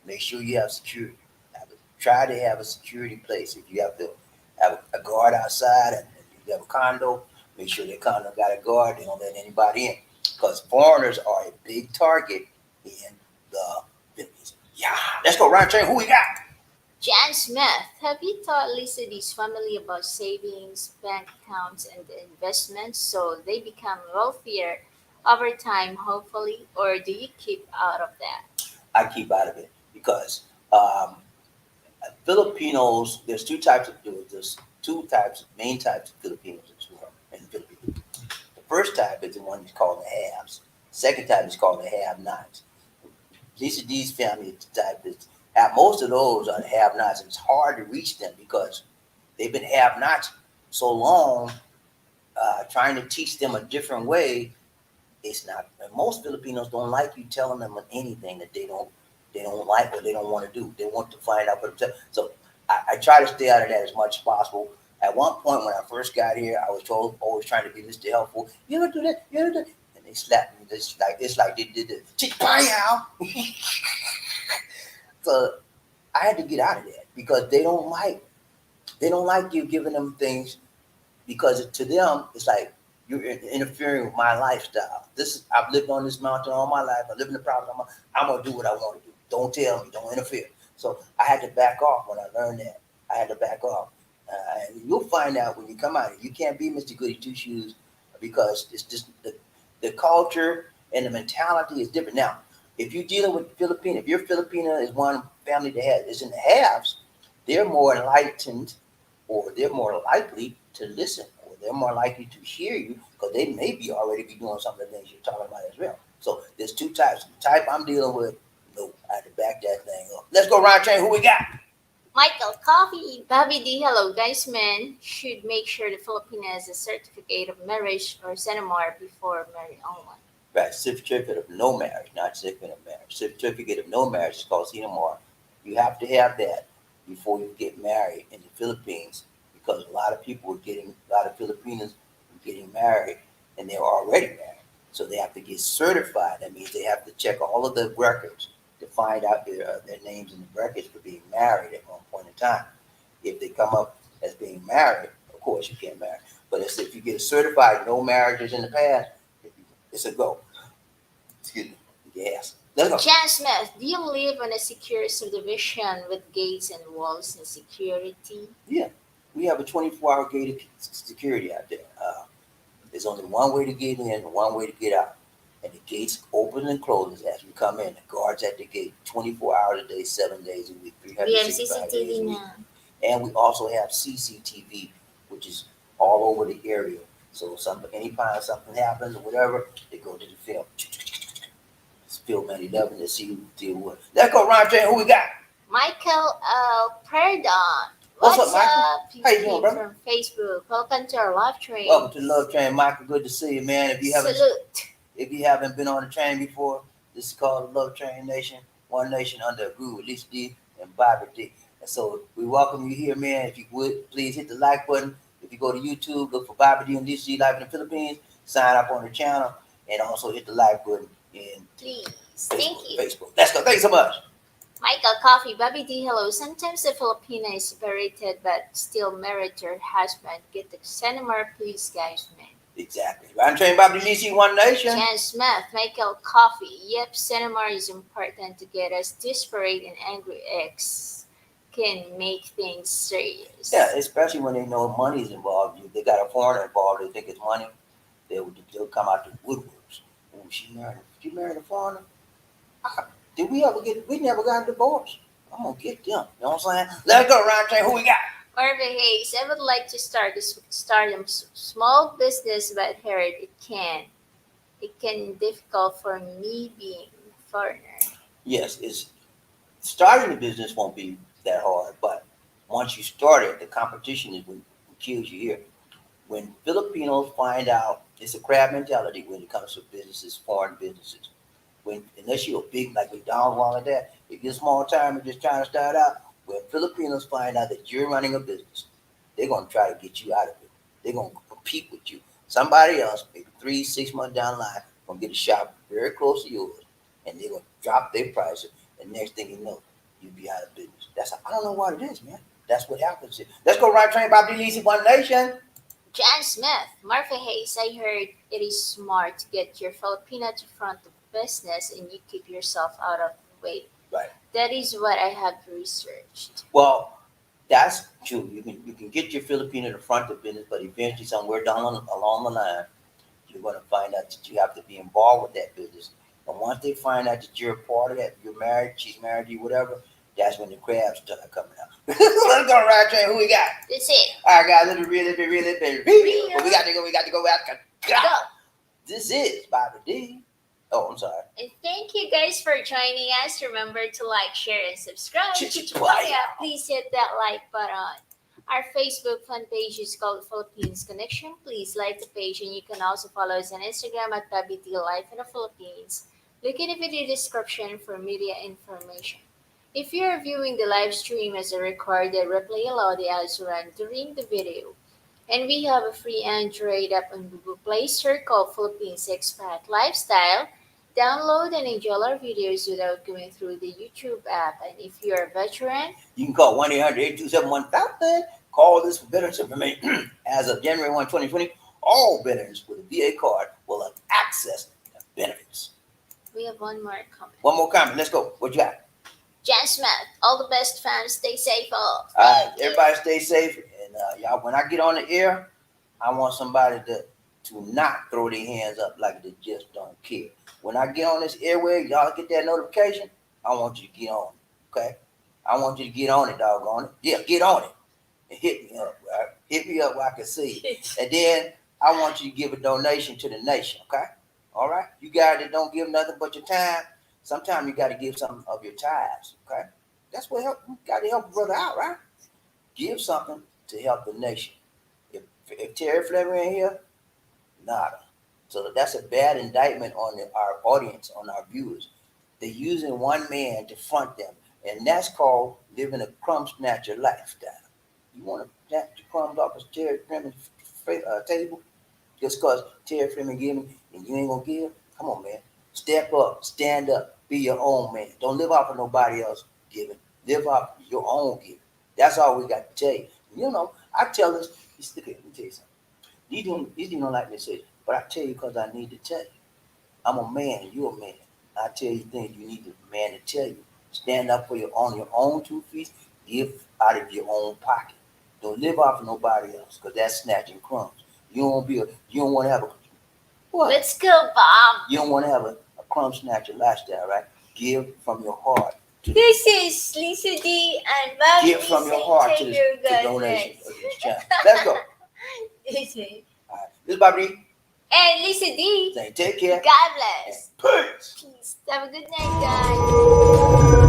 make sure you have security. Try to have a security place. If you have to have a guard outside and you have a condo, make sure that condo got a guard. They don't let anybody in because foreigners are a big target in the Philippines. Yeah, let's go round train. Who we got? Jan Smith, have you taught Lisa D's family about savings, bank accounts, and investments so they become wealthier over time, hopefully, or do you keep out of that? I keep out of it because Filipinos. There's two main types of Filipinos in the Philippines. The first type is the one that's called the haves. Second type is called the have-nots. Lisa D's family type is most of those are the have-nots. It's hard to reach them because they've been have-nots so long. Trying to teach them a different way, it's not. And most Filipinos don't like you telling them anything that they don't like or they don't want to do. They want to find out for themselves. So I try to stay out of that as much as possible. At one point when I first got here, I was told always trying to be Mr. Helpful. You ever do that? You ever do that? And they slapped me. It's like they did this. Chick-pie-yow. So I had to get out of that because they don't like you giving them things because to them it's like you're interfering with my lifestyle. I've lived on this mountain all my life. I live in the province. I'm gonna do what I want to do. Don't tell me. Don't interfere. So I had to back off when I learned that. I had to back off, and you'll find out when you come out here. You can't be Mr. Goody Two Shoes because it's just the culture and the mentality is different. Now, if you're dealing with Filipino, if your Filipino is one family that is in the halves, they're more enlightened or they're more likely to listen or they're more likely to hear you because they may be already be doing some of the things you're talking about as well. So there's two types. The type I'm dealing with, no, I had to back that thing up. Let's go round train. Who we got? Michael Coffee, BobbieD, hello guys. Men should make sure the Philippine has a certificate of marriage or CENMAR before marrying online. Right, certificate of no marriage, not certificate of marriage. Certificate of no marriage is called CMR. You have to have that before you get married in the Philippines because a lot of Filipinos are getting married and they're already married. So they have to get certified. That means they have to check all of the records to find out their names in the records for being married at one point in time. If they come up as being married, of course you can't marry. But if you get a certified no marriages in the past, it's a go. Excuse me. Yes. Let's go. Jan Smith, do you live in a secure subdivision with gates and walls and security? Yeah. We have a 24-hour gated security out there. There's only one way to get in and one way to get out. And the gates open and closes as we come in. The guards at the gate 24 hours a day, 7 days a week, We have 365 days a CCTV week. now. And we also have CCTV, which is all over the area. So anytime something happens or whatever, they go to the film. It's film at 11 to see who deal with. Let's go, Ron J. Who we got? Michael Perdon. What's up, Michael? How you doing, Pete brother? from Facebook. Welcome to our live train. Welcome to the Love Train, Michael. Good to see you, man. Salute. If you haven't been on the train before, this is called the Love Train Nation. One nation under a groove with Lisa D and BobbieD. And so we welcome you here, man. If you would, please hit the like button. If you go to YouTube, look for BobbieD and Lisa D Live in the Philippines. Sign up on the channel and also hit the like button in Please. Thank you. Facebook. Let's go. Thanks so much. Michael Coffee, BobbieD, hello. Sometimes the Filipina is separated but still married to her husband. Get the CENMAR, please, guys, man. Exactly. Ron Train, BobbieD, Lisa, One Nation. Jan Smith, Michael Coffee. Yep, CENMAR is important to get us disparate and angry ex. can make things serious. Yeah, especially when they know money is involved. If they got a foreigner involved, they think it's money. They'll come out the woodworks. Oh, she married a foreigner. Did we ever get? We never got a divorce. I'm gonna get them. You know what I'm saying? Let's go around saying who we got. Marvin Hayes, I would like to start a small business, but heard it can difficult for me being foreigner. Yes, it's starting a business won't be that hard, but once you start it, the competition is what kills you here. When Filipinos find out, it's a crab mentality when it comes to businesses, foreign businesses. Unless you're a big like McDonald's and all of that, if you're small time and just trying to start out, when Filipinos find out that you're running a business, they're gonna try to get you out of it. They're gonna compete with you. Somebody else, maybe 3, 6 months down the line, gonna get a shop very close to yours, and they're gonna drop their prices. And next thing you know, you'll be out of business. I don't know what it is, man. That's what happens here. Let's go right train BobbieD, One Nation. Jan Smith, Martha Hayes, I heard it is smart to get your Filipina to front the business and you keep yourself out of the way. Right. That is what I have researched. Well, that's true. You can get your Filipino to front the business, but eventually somewhere along the line, you're going to find out that you have to be involved with that business. And once they find out that you're a part of that, you're married, she's married to you, whatever, that's when the crabs start coming out. Let's go right train. Who we got? That's it. All right, guys, let's be really. But we got to go. Go. This is BobbieD. Oh, I'm sorry. And thank you guys for joining us. Remember to like, share, and subscribe. Ch-ch-ch-why. Please hit that like button. Our Facebook fan page is called Philippines Connection. Please like the page, and you can also follow us on Instagram at BobbieD Life in the Philippines. Look in the video description for media information. If you're viewing the live stream as a recorded replay, allow the ads to run during the video. And we have a free Android app on Google Play Store called Philippines Expat Lifestyle. Download and enjoy our videos without going through the YouTube app. And if you're a veteran, you can call 1-800-827-1000. Call this for veterans information. As of January 1, 2020, all veterans with a VA card will have access to benefits. we have one more comment. One more comment. Let's go. What you got? Jan Smith, all the best, fans. Stay safe. All right, everybody stay safe. And y'all, when I get on the air, I want somebody to not throw their hands up like they just don't care. When I get on this airway, y'all get that notification, I want you to get on it, okay? I want you to get on it, doggone it. Yeah, get on it and hit me up, right? Hit me up where I can see it. And then I want you to give a donation to the nation, okay? All right? You guys that don't give nothing but your time, sometimes you got to give some of your tithes, okay? That's what you got to help a brother out, right? Give something to help the nation. If Terry Flavor ain't here, nada. So that's a bad indictment on our audience, on our viewers. They're using one man to front them, and that's called living a crumb snatcher lifestyle. You want to snatch the crumbs off of Terry Fleming's table just because Terry Fleming give me and you ain't going to give? Come on, man. Step up, stand up, be your own man. Don't live off of nobody else giving. Live off your own giving. That's all we got to tell you. You know, I tell this, look here, let me tell you something. These don't like me to say it, but I tell you because I need to tell you. I'm a man and you're a man. I tell you things you need a man to tell you. Stand up for your own 2 feet. Give out of your own pocket. Don't live off of nobody else because that's snatching crumbs. You don't want to have a what? Let's go, Bob. You don't want to have a crumb snatcher lifestyle, right? Give from your heart. This is Lisa D and Bobby. Give from your heart to the donation of this channel. Let's go. All right. This is BobbieD. And Lisa D. Say take care. God bless. Peace. Peace. Have a good night, guys.